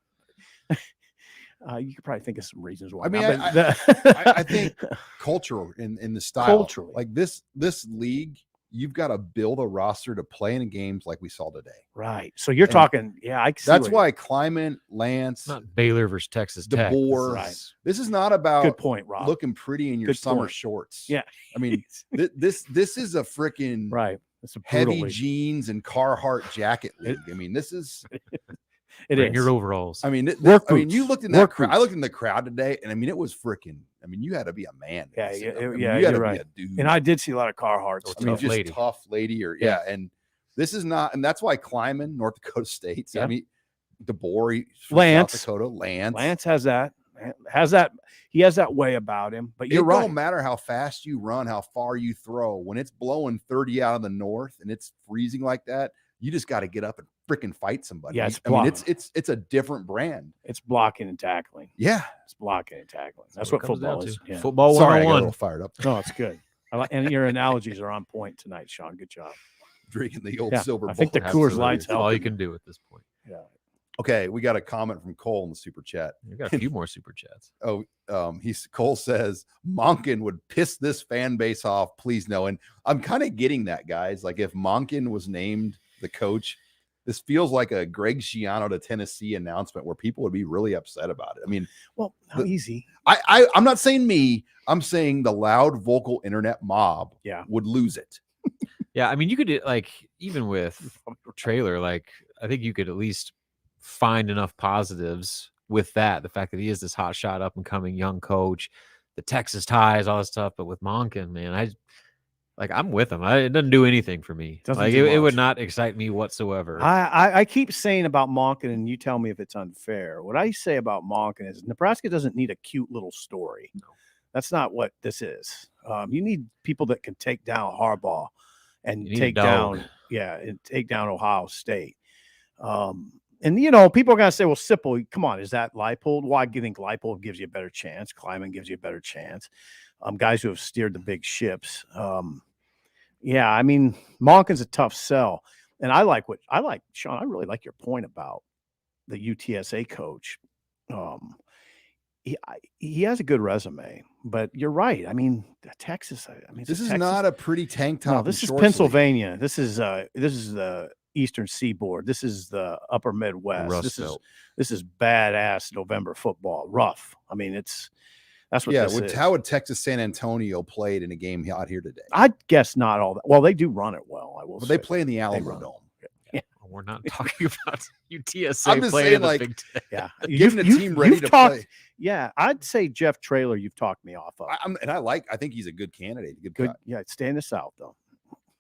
Speaker 2: You could probably think of some reasons why.
Speaker 1: I mean, I think cultural in the style.
Speaker 2: Culturally,
Speaker 1: like this league. You've got to build a roster to play in games like we saw today.
Speaker 2: Right. So you're talking, I see.
Speaker 1: That's why Kleiman, Lance,
Speaker 3: not Baylor versus Texas Tech.
Speaker 1: DeBoer.
Speaker 2: Right.
Speaker 1: This is not about
Speaker 2: good point, Rob.
Speaker 1: Looking pretty in your summer shorts.
Speaker 2: Yeah.
Speaker 1: I mean, this is a freaking
Speaker 2: right. It's a
Speaker 1: heavy jeans and Carhartt jacket league. I mean, this is
Speaker 3: Bring your overalls.
Speaker 1: I mean, you looked in that crowd. I looked in the crowd today, and I mean, it was freaking. I mean, you had to be a man.
Speaker 2: Yeah,
Speaker 1: you
Speaker 2: had to be a dude. And I did see a lot of Carhartts.
Speaker 1: I mean, just tough lady, and this is not, and that's why Kleiman, North Dakota State. I mean, DeBoer,
Speaker 2: Lance,
Speaker 1: South Dakota, Lance
Speaker 2: has that. He has that way about him. But you're right.
Speaker 1: It don't matter how fast you run, how far you throw. When it's blowing 30 out of the north and it's freezing like that, you just got to get up and freaking fight somebody.
Speaker 2: Yeah,
Speaker 1: it's a different brand.
Speaker 2: It's blocking and tackling.
Speaker 1: Yeah,
Speaker 2: it's blocking and tackling. That's what football is.
Speaker 3: Yeah. Football 101.
Speaker 1: Sorry, I got a little fired up.
Speaker 2: No, it's good. And your analogies are on point tonight, Sean. Good job.
Speaker 1: Drinking the old silver.
Speaker 2: I think the Coors Light's helping.
Speaker 3: All you can do at this point.
Speaker 2: Yeah.
Speaker 1: Okay, we got a comment from Cole in the super chat.
Speaker 3: We got a few more super chats.
Speaker 1: Cole says Monken would piss this fan base off. Please no. And I'm kind of getting that, guys. Like if Monken was named the coach, this feels like a Greg Schiano to Tennessee announcement where people would be really upset about it. I mean,
Speaker 2: well, how easy.
Speaker 1: I'm not saying me. I'm saying the loud vocal internet mob would lose it.
Speaker 3: Yeah, I mean, you could even with Traylor, I think you could at least find enough positives with that. The fact that he is this hot shot, up and coming young coach, the Texas ties, all this stuff. But with Monken, man, I'm with him. It doesn't do anything for me. It would not excite me whatsoever.
Speaker 2: I keep saying about Monken, and you tell me if it's unfair. What I say about Monken is Nebraska doesn't need a cute little story. No. That's not what this is. You need people that can take down Harbaugh and take down Ohio State. And people are gonna say, "Well, Sipple, come on, is that Leipold? Why do you think Leipold gives you a better chance? Kleiman gives you a better chance. Guys who have steered the big ships. Yeah, I mean, Monken's a tough sell, and Sean. I really like your point about the UTSA coach. He has a good resume, but you're right. I mean, Texas. I mean,
Speaker 1: this is not a pretty tank top.
Speaker 2: No, this is Pennsylvania. This is the Eastern Seaboard. This is the Upper Midwest. This is badass November football. Rough. I mean, that's what this is.
Speaker 1: How would Texas San Antonio played in a game out here today?
Speaker 2: I'd guess not all that. Well, they do run it well. I will.
Speaker 1: But they play in the Alamo Dome.
Speaker 3: Yeah. We're not talking about UTSA.
Speaker 1: I'm just saying, like,
Speaker 3: Big Ten.
Speaker 2: Yeah,
Speaker 1: giving a team ready to play.
Speaker 2: Yeah, I'd say Jeff Traylor. You've talked me off of.
Speaker 1: I think he's a good candidate. Good. Guy.
Speaker 2: Yeah, stay in the South though.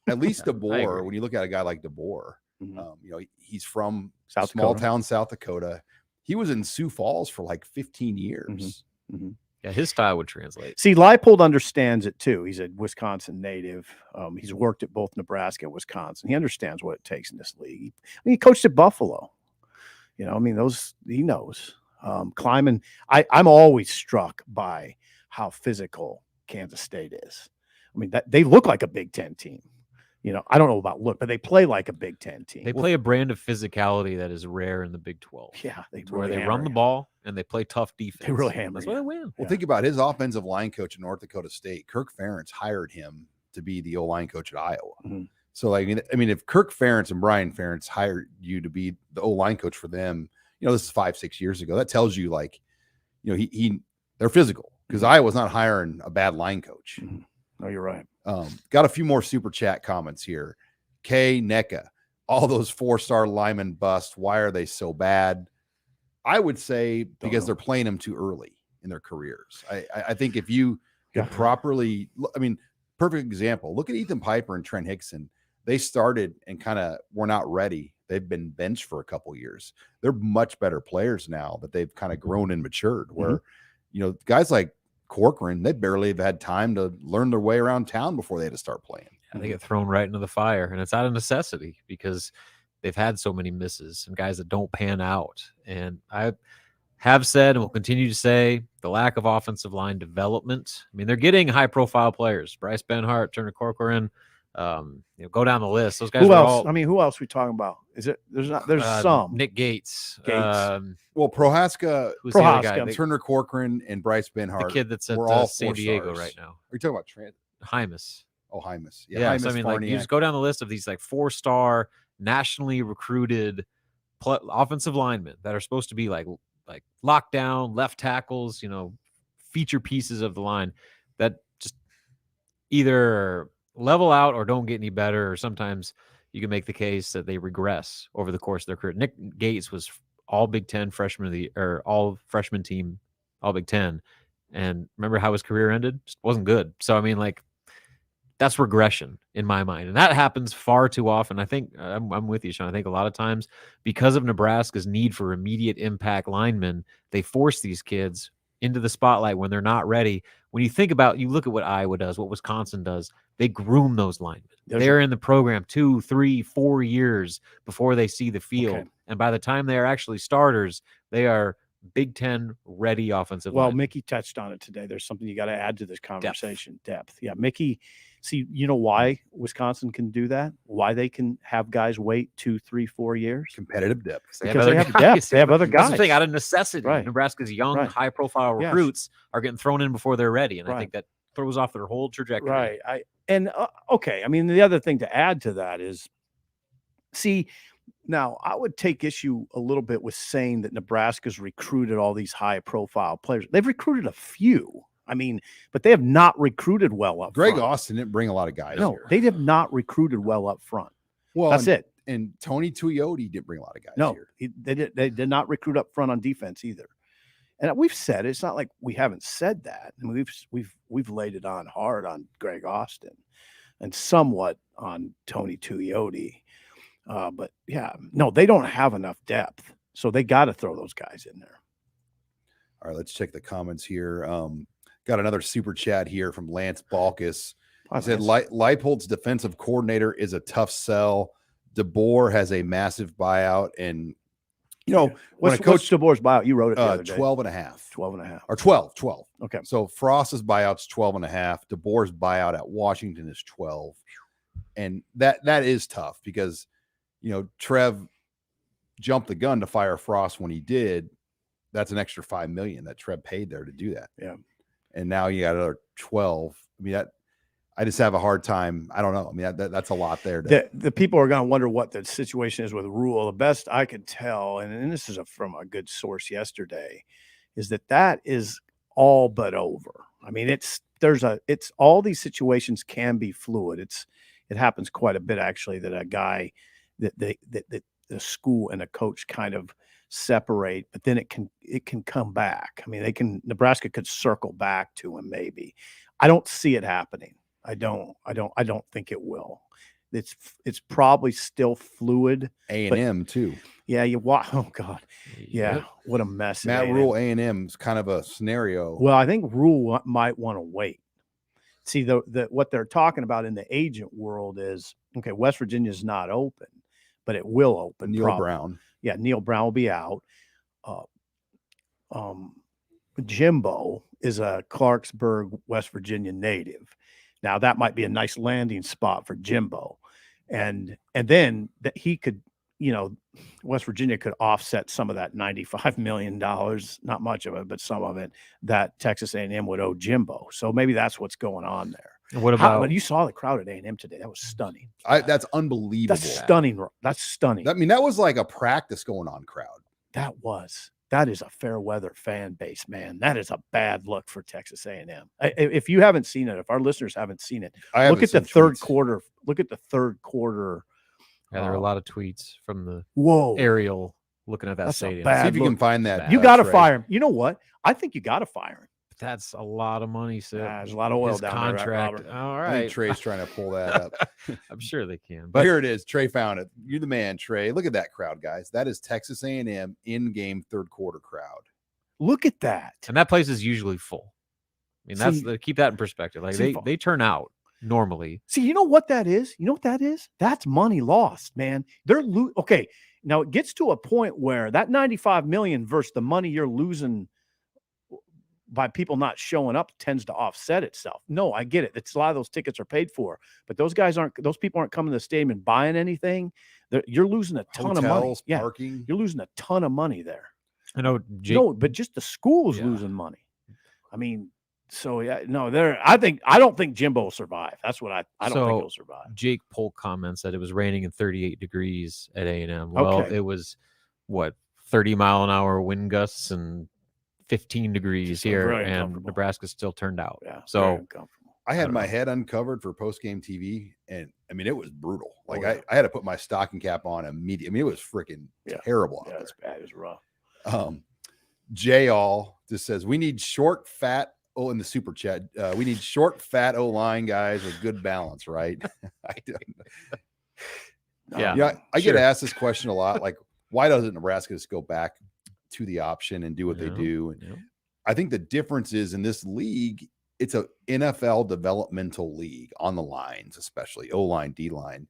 Speaker 1: At least DeBoer. When you look at a guy like DeBoer, he's from small town South Dakota. He was in Sioux Falls for like 15 years.
Speaker 2: Mm-hmm.
Speaker 3: Yeah, his style would translate.
Speaker 2: See, Leipold understands it too. He's a Wisconsin native. He's worked at both Nebraska and Wisconsin. He understands what it takes in this league. He coached at Buffalo. He knows. Kleiman, I'm always struck by how physical Kansas State is. I mean, they look like a Big Ten team. I don't know about look, but they play like a Big Ten team.
Speaker 3: They play a brand of physicality that is rare in the Big 12.
Speaker 2: Yeah, they
Speaker 3: run the ball and they play tough defense.
Speaker 2: They really hammer.
Speaker 3: That's why they win.
Speaker 1: Well, think about his offensive line coach in North Dakota State. Kirk Ferentz hired him to be the O-line coach at Iowa. Mm-hmm. So, if Kirk Ferentz and Brian Ferentz hired you to be the O-line coach for them, this is 5-6 years ago. That tells you, they're physical because Iowa's not hiring a bad line coach.
Speaker 2: Mm-hmm. No, you're right.
Speaker 1: Got a few more super chat comments here. K NECA, all those 4-star linemen bust. Why are they so bad? I would say because they're playing them too early in their careers. I think if you could properly, perfect example. Look at Ethan Piper and Trent Hickson. They started and kind of were not ready. They've been benched for a couple years. They're much better players now that they've kind of grown and matured. Where, guys like Corcoran, they barely have had time to learn their way around town before they had to start playing.
Speaker 3: And they get thrown right into the fire, and it's out of necessity because they've had so many misses and guys that don't pan out. And I have said and will continue to say the lack of offensive line development. I mean, they're getting high-profile players: Bryce Benhart, Turner Corcoran. Go down the list. Those guys.
Speaker 2: Who else? Who else are we talking about? Is it? There's some.
Speaker 3: Nick Gates.
Speaker 1: Prohaska, Turner Corcoran, and Bryce Benhart.
Speaker 3: The kid that's at San Diego right now.
Speaker 1: Are you talking about Trent?
Speaker 3: Hymus.
Speaker 1: Oh, Hymus.
Speaker 3: Yeah. So, you just go down the list of these 4-star nationally recruited offensive linemen that are supposed to be like lockdown left tackles, feature pieces of the line that just either level out or don't get any better, or sometimes you can make the case that they regress over the course of their career. Nick Gates was all Big Ten freshman of the or all freshman team, all Big Ten, and remember how his career ended? Just wasn't good. So that's regression in my mind, and that happens far too often. I think I'm with you, Sean. I think a lot of times because of Nebraska's need for immediate impact linemen, they force these kids into the spotlight when they're not ready. When you look at what Iowa does, what Wisconsin does, they groom those linemen. They're in the program 2, 3, 4 years before they see the field. Okay. And by the time they are actually starters, they are Big Ten ready offensive linemen.
Speaker 2: Mickey touched on it today. There's something you got to add to this conversation. Depth. Yeah, Mickey. See, why Wisconsin can do that? Why they can have guys wait 2, 3, 4 years?
Speaker 1: Competitive depth.
Speaker 2: Because they have depth. They have other guys.
Speaker 3: That's the thing, out of necessity.
Speaker 2: Right.
Speaker 3: Nebraska's young, high-profile recruits are getting thrown in before they're ready, and I think that throws off their whole trajectory.
Speaker 2: Right. The other thing to add to that is, now I would take issue a little bit with saying that Nebraska's recruited all these high-profile players. They've recruited a few. But they have not recruited well up
Speaker 1: front.
Speaker 2: Greg
Speaker 1: Austin didn't bring a lot of guys.
Speaker 2: No,
Speaker 1: here.
Speaker 2: They have not recruited well up front.
Speaker 1: Well,
Speaker 2: that's it.
Speaker 1: And Tony Tuioti didn't bring a lot of guys.
Speaker 2: No,
Speaker 1: here.
Speaker 2: They did not recruit up front on defense either. And we've said it's not like we haven't said that. We've laid it on hard on Greg Austin, and somewhat on Tony Tuioti. But they don't have enough depth, so they got to throw those guys in there.
Speaker 1: All right, let's check the comments here. Got another super chat here from Lance Balkus. He said Leipold's defensive coordinator is a tough sell. DeBoer has a massive buyout, and
Speaker 2: what's DeBoer's buyout? You wrote it the other day.
Speaker 1: 12.5.
Speaker 2: 12.5.
Speaker 1: Or 12.
Speaker 2: Okay.
Speaker 1: So Frost's buyout's 12.5. DeBoer's buyout at Washington is 12. And that is tough because, Trev jumped the gun to fire Frost when he did. That's an extra $5 million that Trev paid there to do that.
Speaker 2: Yeah.
Speaker 1: And now you got another 12. I mean, I just have a hard time. I don't know. I mean, that's a lot there.
Speaker 2: The people are going to wonder what the situation is with Rule. The best I could tell, and this is from a good source yesterday, is that is all but over. I mean, it's all these situations can be fluid. It happens quite a bit actually that a guy that the school and a coach kind of separate, but then it can come back. I mean, Nebraska could circle back to him maybe. I don't see it happening. I don't think it will. It's probably still fluid.
Speaker 1: A&M too.
Speaker 2: Yeah, oh God. Yeah,
Speaker 3: Yep.
Speaker 2: what a mess.
Speaker 1: Matt Rule, A&M is kind of a scenario.
Speaker 2: Well, I think Rule might want to wait. See, what they're talking about in the agent world is, okay, West Virginia is not open, but it will open.
Speaker 1: Neil Brown.
Speaker 2: Yeah, Neil Brown will be out. Jimbo is a Clarksburg, West Virginia native. Now that might be a nice landing spot for Jimbo, and then that he could, West Virginia could offset some of that $95 million, not much of it, but some of it that Texas A&M would owe Jimbo. So maybe that's what's going on there.
Speaker 3: And what about
Speaker 2: when you saw the crowd at A&M today? That was stunning.
Speaker 1: That's unbelievable.
Speaker 2: That's stunning. That's stunning.
Speaker 1: I mean, that was like a practice going on crowd.
Speaker 2: That is a fair weather fan base, man. That is a bad look for Texas A&M. If you haven't seen it, if our listeners haven't seen it, look at the third quarter. Look at the third quarter.
Speaker 3: Yeah, there are a lot of tweets from the aerial looking at that stadium.
Speaker 1: See if you can find that.
Speaker 2: You got to fire him. You know what? I think you got to fire him.
Speaker 3: That's a lot of money, Sid.
Speaker 2: There's a lot of oil
Speaker 3: His
Speaker 2: down
Speaker 3: contract.
Speaker 2: there.
Speaker 3: All
Speaker 1: I
Speaker 3: right.
Speaker 1: think Trey's trying to pull that up.
Speaker 3: I'm sure they can.
Speaker 1: But here it is. Trey found it. You're the man, Trey. Look at that crowd, guys. That is Texas A&M in-game third quarter crowd.
Speaker 2: Look at that.
Speaker 3: And that place is usually full. I mean, keep that in perspective. Like they turn out normally.
Speaker 2: See, you know what that is? You know what that is? That's money lost, man. Okay. Now it gets to a point where that $95 million versus the money you're losing by people not showing up tends to offset itself. No, I get it. It's a lot of those tickets are paid for, but those people aren't coming to the stadium and buying anything. You're losing a ton of money. Yeah,
Speaker 1: parking.
Speaker 2: you're losing a ton of money there.
Speaker 3: I know.
Speaker 2: But just the school's losing money. I mean, so yeah, no, I don't think Jimbo will survive. That's what I don't think he'll survive.
Speaker 3: Jake Polk comments that it was raining in 38 degrees at A&M. Well, it was 30-mile-an-hour wind gusts and 15 degrees here, and Nebraska still turned out.
Speaker 2: Yeah,
Speaker 3: so
Speaker 1: I had my head uncovered for post-game TV, and I mean, it was brutal. Like I had to put my stocking cap on immediately. I mean, it was freaking terrible.
Speaker 2: Yeah, it's bad. It's rough.
Speaker 1: Jay All just says we need short, fat. Oh, in the super chat, we need short, fat O-line guys with good balance, right? I get asked this question a lot. Like, why doesn't Nebraska just go back to the option and do what they do? And I think the difference is in this league, it's a NFL developmental league on the lines, especially O-line, D-line.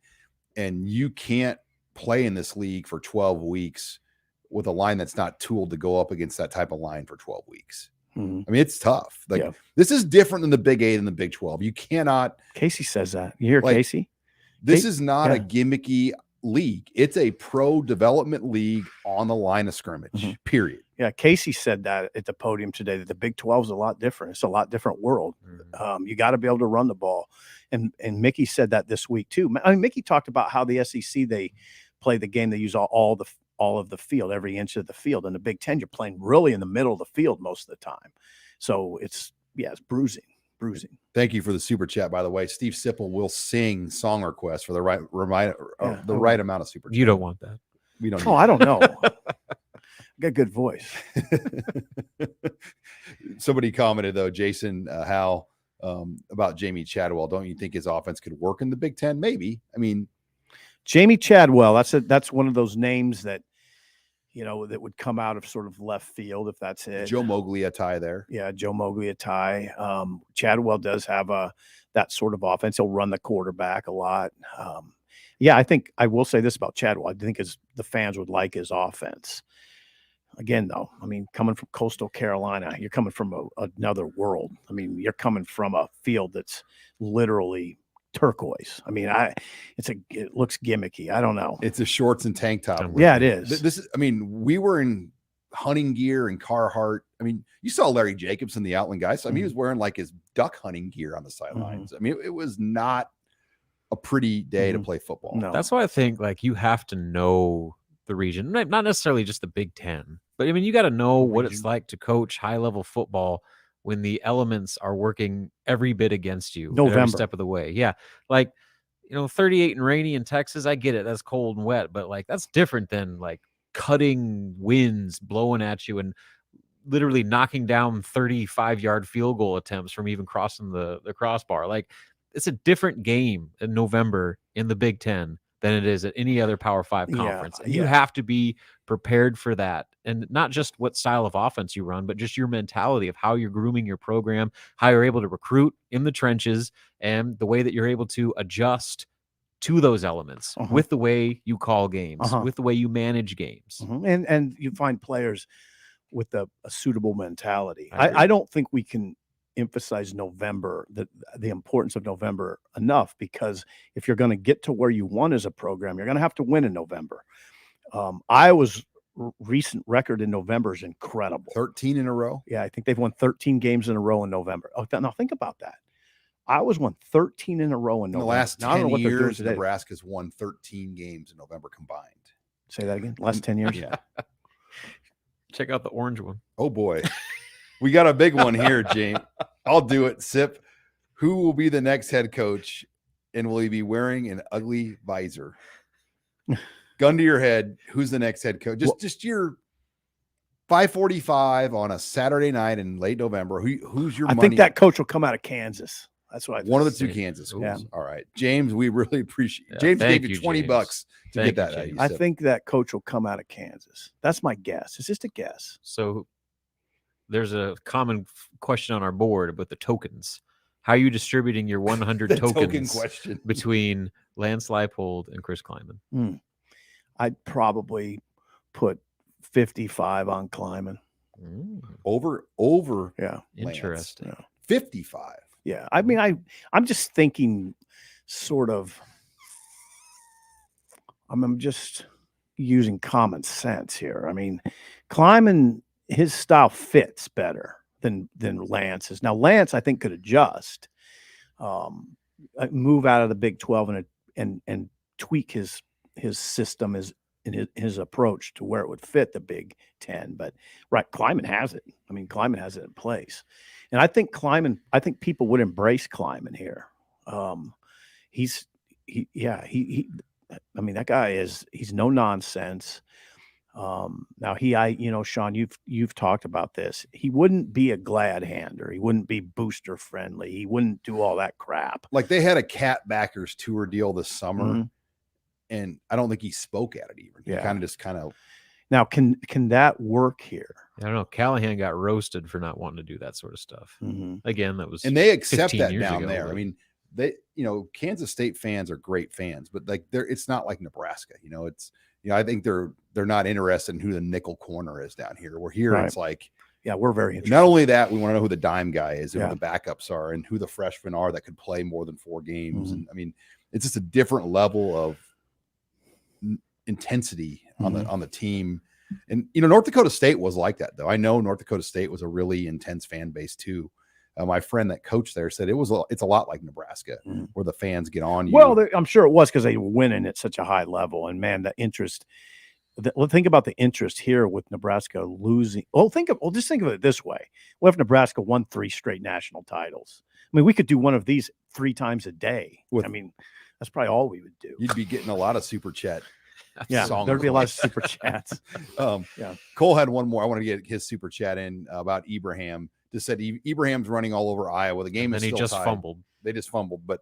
Speaker 1: And you can't play in this league for 12 weeks with a line that's not tooled to go up against that type of line for 12 weeks.
Speaker 2: Mm-hmm.
Speaker 1: I mean, it's tough. Like this is different than the Big 8 and the Big 12. You cannot.
Speaker 2: Casey says that. You hear Casey?
Speaker 1: This is not a gimmicky league. It's a pro development league on the line of scrimmage, period.
Speaker 2: Yeah, Casey said that at the podium today, that the Big 12 is a lot different. It's a lot different world. You got to be able to run the ball. And Mickey said that this week too. I mean, Mickey talked about how the SEC, they play the game. They use all of the field, every inch of the field. In the Big 10, you're playing really in the middle of the field most of the time. So it's bruising.
Speaker 1: Thank you for the super chat, by the way. Steve Sipple will sing song requests for the right amount of super chat.
Speaker 3: You don't want that.
Speaker 1: We don't.
Speaker 2: Oh, I don't know. Got a good voice.
Speaker 1: Somebody commented though, Jason Howell, about Jamie Chadwell. Don't you think his offense could work in the Big 10? Maybe. I mean,
Speaker 2: Jamie Chadwell. That's one of those names that that would come out of sort of left field, if that's it.
Speaker 1: Joe Mogliatai there.
Speaker 2: Yeah, Joe Mogliatai. Chadwell does have that sort of offense. He'll run the quarterback a lot. Yeah, I think I will say this about Chadwell. I think the fans would like his offense. Again, though, I mean, coming from Coastal Carolina, you're coming from another world. I mean, you're coming from a field that's literally turquoise. I mean, it looks gimmicky. I don't know.
Speaker 1: It's a shorts and tank top.
Speaker 2: Yeah, it is.
Speaker 1: This is, I mean, we were in hunting gear and Carhartt. I mean, you saw Larry Jacobson, the Outland guy. So I mean, he was wearing like his duck hunting gear on the sidelines. I mean, it was not a pretty day to play football.
Speaker 2: No.
Speaker 3: That's why I think like you have to know the region, not necessarily just the Big Ten, but I mean, you got to know what it's like to coach high level football when the elements are working every bit against you every step of the way. Yeah. Like, 38 and rainy in Texas. I get it. That's cold and wet, but like, that's different than like cutting winds blowing at you and literally knocking down 35-yard field goal attempts from even crossing the crossbar. Like, it's a different game in November in the Big Ten than it is at any other Power 5 conference. And you have to be prepared for that. And not just what style of offense you run, but just your mentality of how you're grooming your program, how you're able to recruit in the trenches, and the way that you're able to adjust to those elements with the way you call games, with the way you manage games.
Speaker 2: And you find players with a suitable mentality. I don't think we can emphasize November, the importance of November enough, because if you're going to get to where you want as a program, you're going to have to win in November. Iowa's recent record in November is incredible.
Speaker 1: 13 in a row.
Speaker 2: Yeah, I think they've won 13 games in a row in November. Now think about that. Iowa's won 13 in a row in November.
Speaker 1: In the last 10 years, Nebraska's won 13 games in November combined.
Speaker 2: Say that again. Last 10 years.
Speaker 1: Yeah.
Speaker 3: Check out the orange one.
Speaker 1: Oh boy. We got a big one here, James. I'll do it. Sip. Who will be the next head coach, and will he be wearing an ugly visor? Gun to your head. Who's the next head coach? Just your 5:45 on a Saturday night in late November. Who's your money?
Speaker 2: I think that coach will come out of Kansas. That's what I think.
Speaker 1: One of the two Kansas schools. Yeah. All right. James, we really appreciate it. James gave you $20 to get that.
Speaker 2: I think that coach will come out of Kansas. That's my guess. It's just a guess.
Speaker 3: So there's a common question on our board with the tokens. How are you distributing your 100 tokens between Lance Leipold and Chris Kleiman?
Speaker 2: I'd probably put 55 on Kleiman.
Speaker 1: Over.
Speaker 2: Yeah.
Speaker 3: Interesting.
Speaker 2: Yeah.
Speaker 1: 55.
Speaker 2: Yeah. I mean, I'm just thinking sort of, I'm just using common sense here. I mean, Kleiman, his style fits better than Lance's. Now, Lance, I think, could adjust, move out of the Big 12 and tweak his system, his approach to where it would fit the Big 10. But Kleiman has it. I mean, Kleiman has it in place, and I think people would embrace Kleiman here. I mean, that guy he's no nonsense. Now Sean, you've talked about this. He wouldn't be a glad hander. He wouldn't be booster friendly. He wouldn't do all that crap.
Speaker 1: Like, they had a Cat Backers tour deal this summer, and I don't think he spoke at it even. He
Speaker 2: Now, can that work here?
Speaker 3: I don't know. Callahan got roasted for not wanting to do that sort of stuff. Again, that was,
Speaker 1: and they accept that down
Speaker 3: ago,
Speaker 1: there.
Speaker 3: but...
Speaker 1: I mean, Kansas State fans are great fans, but like it's not like Nebraska. I think they're not interested in who the nickel corner is down here. We're here. It's like,
Speaker 2: we're very interested.
Speaker 1: Not only that, we want to know who the dime guy is and who the backups are and who the freshmen are that could play more than 4 games. And I mean, it's just a different level of intensity on the team. And North Dakota State was like that, though. I know North Dakota State was a really intense fan base too. My friend that coached there said it's a lot like Nebraska, where the fans get on you.
Speaker 2: Well, I'm sure it was because they were winning at such a high level, and man, the interest. Think about the interest here with Nebraska losing. Well, just think of it this way: what if Nebraska won 3 straight national titles? I mean, we could do one of these 3 times a day. I mean, that's probably all we would do.
Speaker 1: You'd be getting a lot of super chat.
Speaker 2: There'd be a lot of super chats.
Speaker 1: Cole had one more. I want to get his super chat in about Ibrahim. Just said Ibrahim's running all over Iowa. The game is still tied.
Speaker 3: Fumbled.
Speaker 1: They just fumbled, but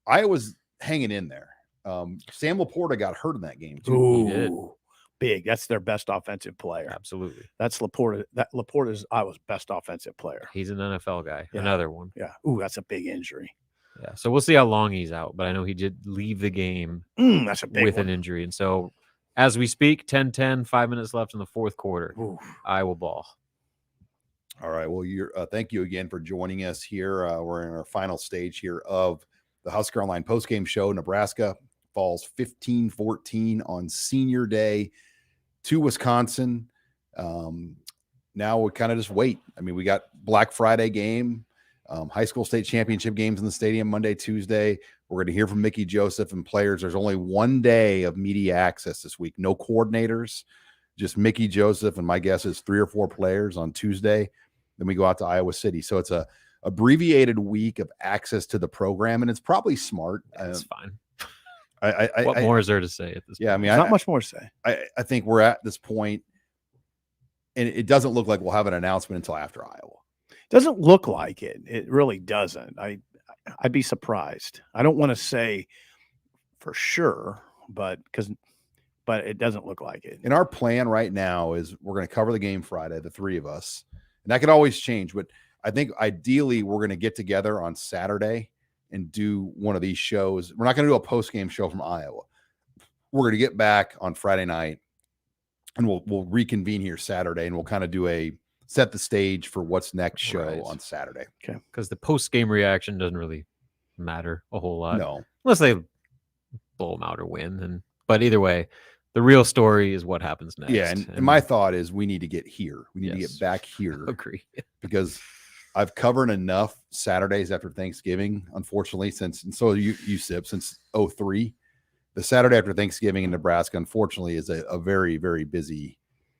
Speaker 1: Iowa's hanging in there. Sam Laporta got hurt in that game too.
Speaker 2: Ooh, he did. Big. That's their best offensive player.
Speaker 3: Absolutely.
Speaker 2: That's Laporta. Laporta is Iowa's best offensive player.
Speaker 3: He's an NFL guy. Another one.
Speaker 2: Yeah. Ooh, that's a big injury.
Speaker 3: Yeah, so we'll see how long he's out, but I know he did leave the game
Speaker 2: That's a big
Speaker 3: with
Speaker 2: one.
Speaker 3: an injury. And so as we speak, 10-10, 5 minutes left in the fourth quarter.
Speaker 2: Oof.
Speaker 3: Iowa ball.
Speaker 1: All right. Well, thank you again for joining us here. We're in our final stage here of the Husker Online Postgame Show. Nebraska falls 15-14 on Senior Day to Wisconsin. Now we kind of just wait. I mean, we got Black Friday game, high school state championship games in the stadium Monday, Tuesday. We're going to hear from Mickey Joseph and players. There's only one day of media access this week. No coordinators, just Mickey Joseph, and my guess is 3 or 4 players on Tuesday. Then we go out to Iowa City. So it's a abbreviated week of access to the program, and it's probably smart.
Speaker 3: That's fine.
Speaker 1: What
Speaker 3: more is there to say at this point?
Speaker 1: Yeah, I mean,
Speaker 2: There's not much more to say.
Speaker 1: I think we're at this point, and it doesn't look like we'll have an announcement until after Iowa.
Speaker 2: Doesn't look like it. It really doesn't. I'd be surprised. I don't want to say for sure, but it doesn't look like it.
Speaker 1: And our plan right now is we're going to cover the game Friday, the 3 of us, and that could always change. But I think ideally we're going to get together on Saturday and do one of these shows. We're not going to do a post-game show from Iowa. We're going to get back on Friday night, and we'll reconvene here Saturday, and we'll kind of do set the stage for what's next show on Saturday.
Speaker 2: Okay.
Speaker 3: Because the post-game reaction doesn't really matter a whole lot.
Speaker 1: No.
Speaker 3: Unless they blow them out or win. But either way, the real story is what happens next.
Speaker 1: Yeah, and my thought is we need to get here. We need to get back here.
Speaker 3: Agree.
Speaker 1: Because I've covered enough Saturdays after Thanksgiving, unfortunately, since 2003. The Saturday after Thanksgiving in Nebraska, unfortunately, is a very, very busy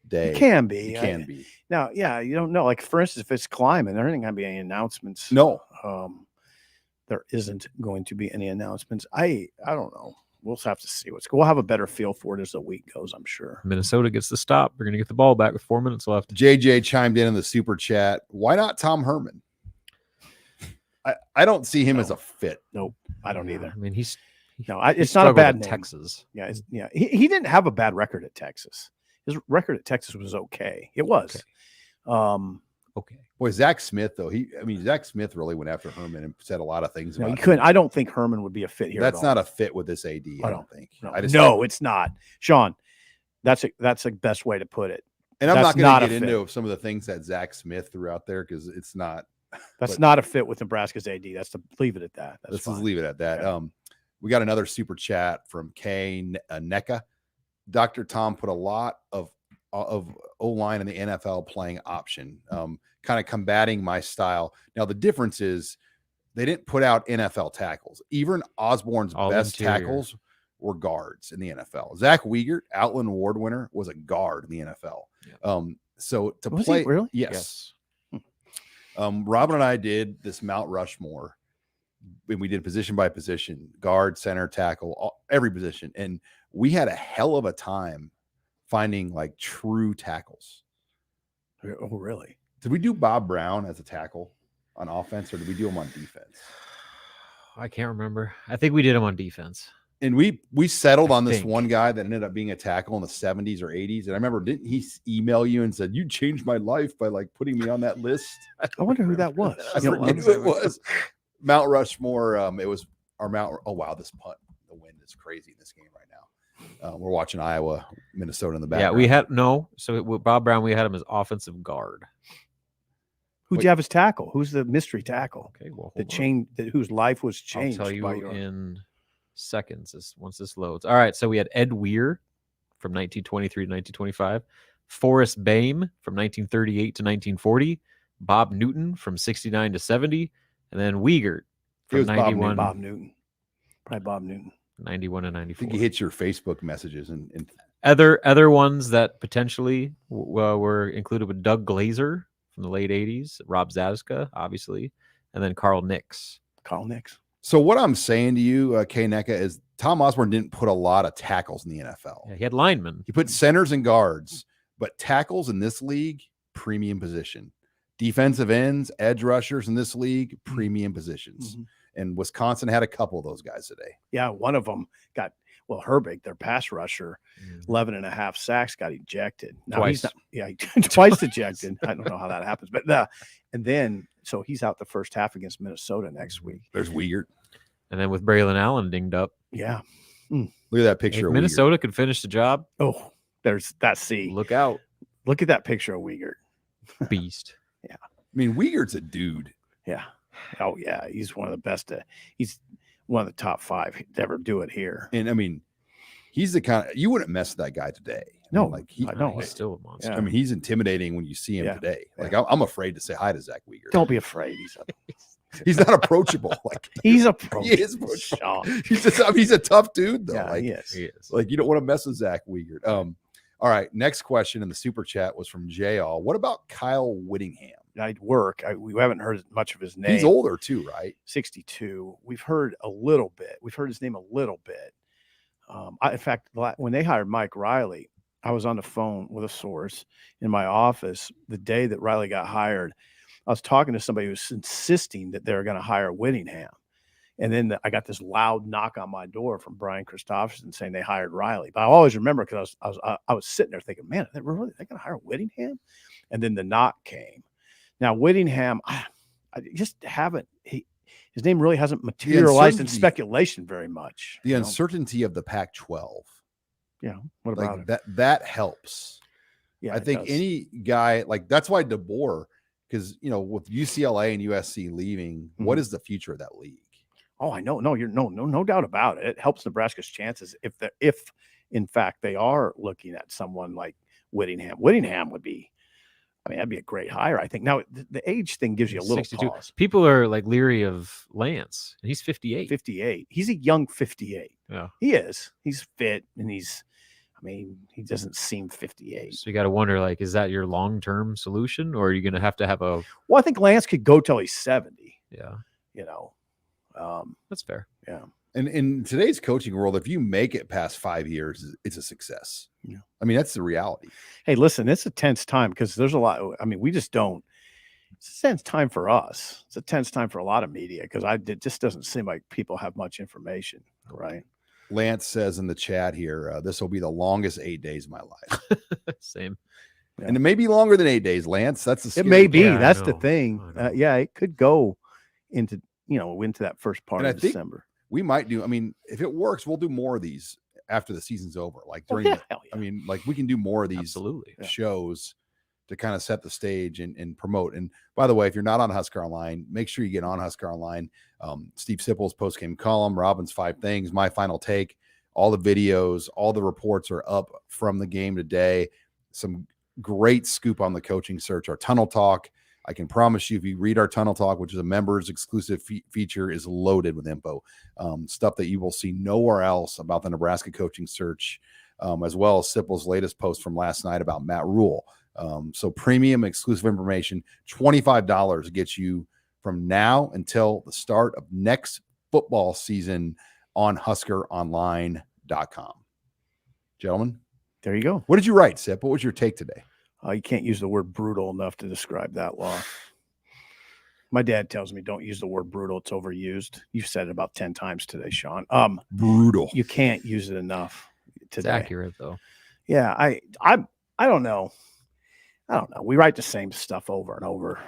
Speaker 1: day.
Speaker 2: It can be.
Speaker 1: It can be.
Speaker 2: Now, yeah, you don't know. Like, for instance, if it's climbing, there ain't going to be any announcements.
Speaker 1: No.
Speaker 2: There isn't going to be any announcements. I don't know. We'll have to see we'll have a better feel for it as the week goes, I'm sure.
Speaker 3: Minnesota gets the stop. We're going to get the ball back with 4 minutes left.
Speaker 1: JJ chimed in the super chat. Why not Tom Herman? I don't see him as a fit.
Speaker 2: Nope, I don't either.
Speaker 3: I mean, it's
Speaker 2: not a bad
Speaker 3: name.
Speaker 2: Texas. Yeah, he didn't have a bad record at Texas. His record at Texas was okay. It was.
Speaker 3: Okay.
Speaker 1: Boy, Zach Smith, though, Zach Smith really went after Herman and said a lot of things about
Speaker 2: he couldn't. I don't think Herman would be a fit here.
Speaker 1: That's not a fit with this AD. I don't think.
Speaker 2: No, it's not. Sean, that's the best way to put it.
Speaker 1: And I'm not going to get into some of the things that Zach Smith threw out there because it's not.
Speaker 2: That's not a fit with Nebraska's AD. That's to leave it at that.
Speaker 1: Let's just leave it at that. Okay. We got another super chat from Kay Neka. Dr. Tom put a lot of O-line in the NFL playing option, kind of combating my style. Now, the difference is they didn't put out NFL tackles. Even Osborne's best tackles were guards in the NFL. Zach Wiegert, Outland Award winner, was a guard in the NFL. Yeah. So to
Speaker 2: was
Speaker 1: play,
Speaker 2: he really?
Speaker 1: Yes. Robin and I did this Mount Rushmore, and we did position by position, guard, center, tackle, every position. And we had a hell of a time finding like true tackles.
Speaker 2: Oh, really?
Speaker 1: Did we do Bob Brown as a tackle on offense, or did we do him on defense?
Speaker 3: I can't remember. I think we did him on defense.
Speaker 1: And we settled on this one guy that ended up being a tackle in the 70s or 80s. And I remember, didn't he email you and said, you changed my life by like putting me on that list?
Speaker 2: I wonder who that was.
Speaker 1: I forget who it was. Mount Rushmore. It was our Mount. Oh, wow. This punt, the wind is crazy in this game right now. We're watching Iowa, Minnesota in the background.
Speaker 3: Yeah, we had So with Bob Brown, we had him as offensive guard.
Speaker 2: Who'd you have as tackle? Who's the mystery tackle?
Speaker 3: Okay, well,
Speaker 2: whose life was changed.
Speaker 3: I'll tell you in seconds once this loads. All right, so we had Ed Weir from 1923 to 1925, Forrest Bame from 1938 to 1940, Bob Newton from 69 to 70, and then Wiegert from 91.
Speaker 2: Bob Newton. Probably Bob Newton.
Speaker 3: 91 and 94.
Speaker 1: I think he hits your Facebook messages and
Speaker 3: other ones that potentially were included with Doug Glazer from the late 80s, Rob Zatechka, obviously, and then Carl Nix.
Speaker 1: So what I'm saying to you, Kay Neka, is Tom Osborne didn't put a lot of tackles in the NFL.
Speaker 3: Yeah, he had linemen.
Speaker 1: He put centers and guards, but tackles in this league, premium position. Defensive ends, edge rushers in this league, premium positions. Mm-hmm. And Wisconsin had a couple of those guys today.
Speaker 2: Yeah, one of them got, Herbig, their pass rusher, 11 and a half sacks, got ejected. Now
Speaker 3: twice.
Speaker 2: Twice ejected. I don't know how that happens. But and then, so he's out the first half against Minnesota next week.
Speaker 1: There's Wiegert.
Speaker 3: And then with Braylon Allen dinged up,
Speaker 2: Yeah.
Speaker 1: Look at that
Speaker 3: if
Speaker 1: picture of
Speaker 3: Minnesota could finish the job,
Speaker 2: Oh, there's that C.
Speaker 3: look out,
Speaker 2: Look at that picture of Uyghur.
Speaker 3: beast.
Speaker 1: Uyghur. I mean, Uyghur's a dude.
Speaker 2: Yeah. Oh, yeah. He's one of the best. He's one of the top 5 to ever do it here.
Speaker 1: And I mean, he's the kind of, you wouldn't mess with that guy today.
Speaker 2: No,
Speaker 1: like
Speaker 2: I know.
Speaker 3: He's still a monster.
Speaker 2: Yeah.
Speaker 1: I mean, he's intimidating when you see him
Speaker 2: Yeah.
Speaker 1: today. Like I'm afraid to say hi to Zach Uyghur.
Speaker 2: Don't be afraid.
Speaker 1: He's not approachable. Like
Speaker 2: He's
Speaker 1: he
Speaker 2: approachable.
Speaker 1: is approachable. He's a tough dude though.
Speaker 2: Yeah,
Speaker 1: like,
Speaker 2: he is.
Speaker 3: He is.
Speaker 1: like you don't want to mess with Zach Uyghur. All right. Next question in the super chat was from JL. What about Kyle Whittingham?
Speaker 2: I'd work. We haven't heard much of his name.
Speaker 1: He's older too, right?
Speaker 2: 62. We've heard a little bit. We've heard his name a little bit. In fact, when they hired Mike Riley, I was on the phone with a source in my office the day that Riley got hired. I was talking to somebody who was insisting that they were going to hire Whittingham. And then I got this loud knock on my door from Brian Christopherson saying they hired Riley. But I always remember because I was sitting there thinking, man, they're going to hire Whittingham? And then the knock came. Now, Whittingham, I just haven't – his name really hasn't materialized in speculation very much.
Speaker 1: The uncertainty of the Pac-12.
Speaker 2: Yeah. What about
Speaker 1: like that helps.
Speaker 2: Yeah,
Speaker 1: I think any guy like that's why DeBoer, because with UCLA and USC leaving, what is the future of that league?
Speaker 2: Oh, I know. No, no doubt about it. It helps Nebraska's chances if in fact they are looking at someone like Whittingham. Whittingham would be. I mean, that'd be a great hire, I think. Now, the age thing gives you a little
Speaker 3: 62.
Speaker 2: pause.
Speaker 3: People are like leery of Lance, and he's 58.
Speaker 2: 58. He's a young 58.
Speaker 3: Yeah,
Speaker 2: he is. He's fit, and he doesn't seem 58.
Speaker 3: So you got to wonder, like, is that your long-term solution, or are you going to have a?
Speaker 2: Well, I think Lance could go till he's 70.
Speaker 3: Yeah, that's fair.
Speaker 2: Yeah.
Speaker 1: And in today's coaching world, if you make it past 5 years, it's a success.
Speaker 2: Yeah.
Speaker 1: I mean, that's the reality.
Speaker 2: Hey, listen, it's a tense time because there's a lot. I mean, we just don't. It's a tense time for us. It's a tense time for a lot of media because it just doesn't seem like people have much information, right?
Speaker 1: Lance says in the chat here, this will be the longest 8 days of my life.
Speaker 3: Same.
Speaker 1: Yeah. And it may be longer than 8 days, Lance. That's the
Speaker 2: it may be.
Speaker 3: Yeah,
Speaker 2: That's the thing. Yeah, it could go into that first part of December.
Speaker 1: We might do. I mean, if it works, we'll do more of these after the season's over. Like during, I mean, like we can do more of these shows to kind of set the stage and promote. And by the way, if you're not on Husker Online, make sure you get on Husker Online. Steve Sipple's postgame column, Robin's 5 Things, my final take, all the videos, all the reports are up from the game today. Some great scoop on the coaching search, our Tunnel Talk. I can promise you, if you read our Tunnel Talk, which is a members exclusive feature, is loaded with info, stuff that you will see nowhere else about the Nebraska coaching search, as well as Sipple's latest post from last night about Matt Rule. So premium exclusive information, $25 gets you from now until the start of next football season on HuskerOnline.com. Gentlemen,
Speaker 2: there you go.
Speaker 1: What did you write, Sip? What was your take today?
Speaker 2: You can't use the word brutal enough to describe that law. My dad tells me don't use the word brutal. It's overused. You've said it about 10 times today, Sean.
Speaker 1: Brutal.
Speaker 2: You can't use it enough today.
Speaker 3: It's accurate, though.
Speaker 2: Yeah, I don't know. I don't know. We write the same stuff over and over,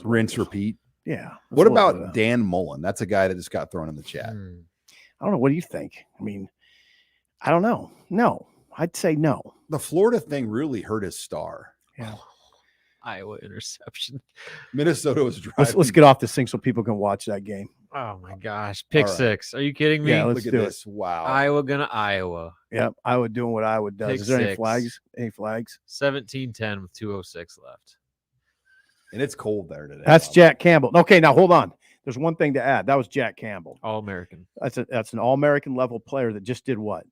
Speaker 1: Rinse, repeat.
Speaker 2: Yeah.
Speaker 1: What about Dan Mullen? That's a guy that just got thrown in the chat.
Speaker 2: I don't know. What do you think? I mean, I don't know. No, I'd say no.
Speaker 1: The Florida thing really hurt his star.
Speaker 2: Yeah.
Speaker 3: Iowa interception.
Speaker 1: Minnesota was driving.
Speaker 2: Let's get off this thing so people can watch that game.
Speaker 3: Oh my gosh. Pick 6. Are you kidding me?
Speaker 2: Yeah, let's
Speaker 1: Look
Speaker 2: do
Speaker 1: at this.
Speaker 2: it.
Speaker 1: Wow.
Speaker 3: Iowa gonna Iowa.
Speaker 2: Yep. Iowa doing what Iowa does.
Speaker 3: Pick
Speaker 2: Is there any
Speaker 3: 6.
Speaker 2: flags? Any flags?
Speaker 3: 17-10 with 2:06 left.
Speaker 1: And it's cold there today.
Speaker 2: That's Jack Campbell. Okay, now hold on. There's one thing to add. That was Jack Campbell.
Speaker 3: All-American.
Speaker 2: That's an All-American level player that just did what?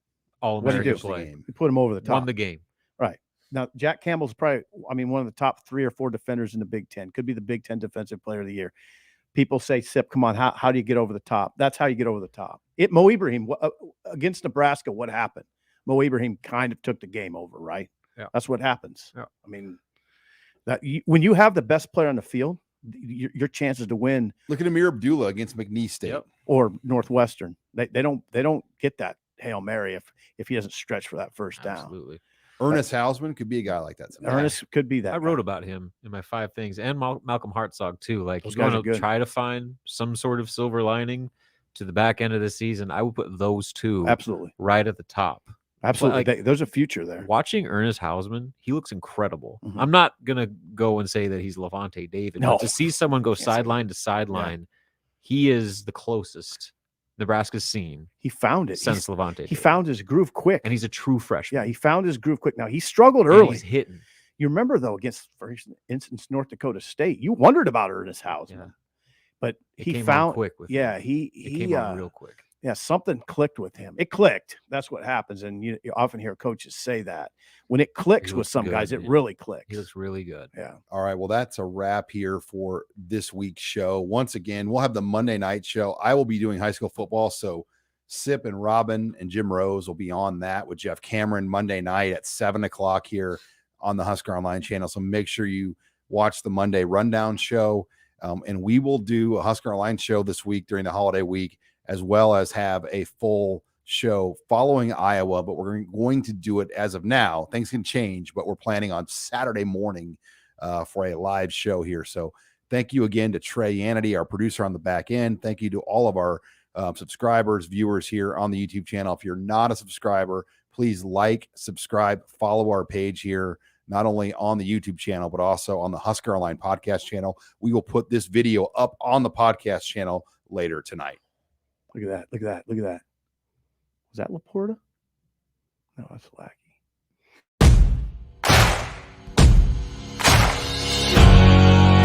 Speaker 3: All-American
Speaker 2: do?
Speaker 3: play.
Speaker 2: You put him over the top.
Speaker 3: Won the game.
Speaker 2: Right. Now, Jack Campbell's probably, one of the top 3 or 4 defenders in the Big Ten. Could be the Big Ten Defensive Player of the Year. People say, Sip, come on, how do you get over the top? That's how you get over the top. Mo Ibrahim, against Nebraska, what happened? Mo Ibrahim kind of took the game over, right?
Speaker 3: Yeah.
Speaker 2: That's what happens.
Speaker 3: Yeah.
Speaker 2: I mean, when you have the best player on the field, your chances to win.
Speaker 1: Look at Amir Abdullah against McNeese State
Speaker 2: or Northwestern. They don't get that Hail Mary if he doesn't stretch for that first down.
Speaker 3: Absolutely.
Speaker 1: Ernest Hausman could be a guy like that.
Speaker 2: Ernest could be that.
Speaker 3: I wrote about him in my 5 things, and Malcolm Hartzog too. Like
Speaker 2: Those
Speaker 3: he's going
Speaker 2: guys are
Speaker 3: to
Speaker 2: good.
Speaker 3: try to find some sort of silver lining, to the back end of the season, I would put those two
Speaker 2: Absolutely.
Speaker 3: right at the top.
Speaker 2: Absolutely.
Speaker 3: like,
Speaker 2: There's a future there.
Speaker 3: Watching Ernest Hausman, he looks incredible.
Speaker 2: Mhm.
Speaker 3: I'm not going to go and say that he's Levante David,
Speaker 2: No.
Speaker 3: but to see someone go
Speaker 2: Can't say that.
Speaker 3: sideline to sideline, he is the closest Nebraska's seen
Speaker 2: He found it.
Speaker 3: since Levante
Speaker 2: He
Speaker 3: David.
Speaker 2: found his groove quick.
Speaker 3: And he's a true freshman.
Speaker 2: Yeah, he found his groove quick. Now, he struggled
Speaker 3: And
Speaker 2: early.
Speaker 3: he's hitting.
Speaker 2: You remember, though, against, for instance, North Dakota State, you wondered about Ernest Hausman.
Speaker 3: Yeah.
Speaker 2: But
Speaker 3: It
Speaker 2: he
Speaker 3: came on
Speaker 2: found
Speaker 3: quick with
Speaker 2: yeah,
Speaker 3: him.
Speaker 2: he
Speaker 3: It came on real quick.
Speaker 2: yeah, something clicked with him. It clicked. That's what happens. And you often hear coaches say that. When it clicks with
Speaker 3: looks
Speaker 2: some
Speaker 3: good,
Speaker 2: guys, it
Speaker 3: man.
Speaker 2: really clicks.
Speaker 3: He looks really good.
Speaker 2: Yeah.
Speaker 1: All right. Well, that's a wrap here for this week's show. Once again, we'll have the Monday night show. I will be doing high school football. So Sip and Robin and Jim Rose will be on that with Jeff Cameron Monday night at 7:00 here on the Husker Online channel. So make sure you watch the Monday rundown show. And we will do a Husker Online show this week during the holiday week, as well as have a full show following Iowa, but we're going to do it as of now. Things can change, but we're planning on Saturday morning for a live show here. So thank you again to Trey Yanity, our producer on the back end. Thank you to all of our subscribers, viewers here on the YouTube channel. If you're not a subscriber, please like, subscribe, follow our page here, not only on the YouTube channel, but also on the Husker Online podcast channel. We will put this video up on the podcast channel later tonight.
Speaker 2: Look at that. Look at that. Look at that. Was that Laporta? No, that's Lackey.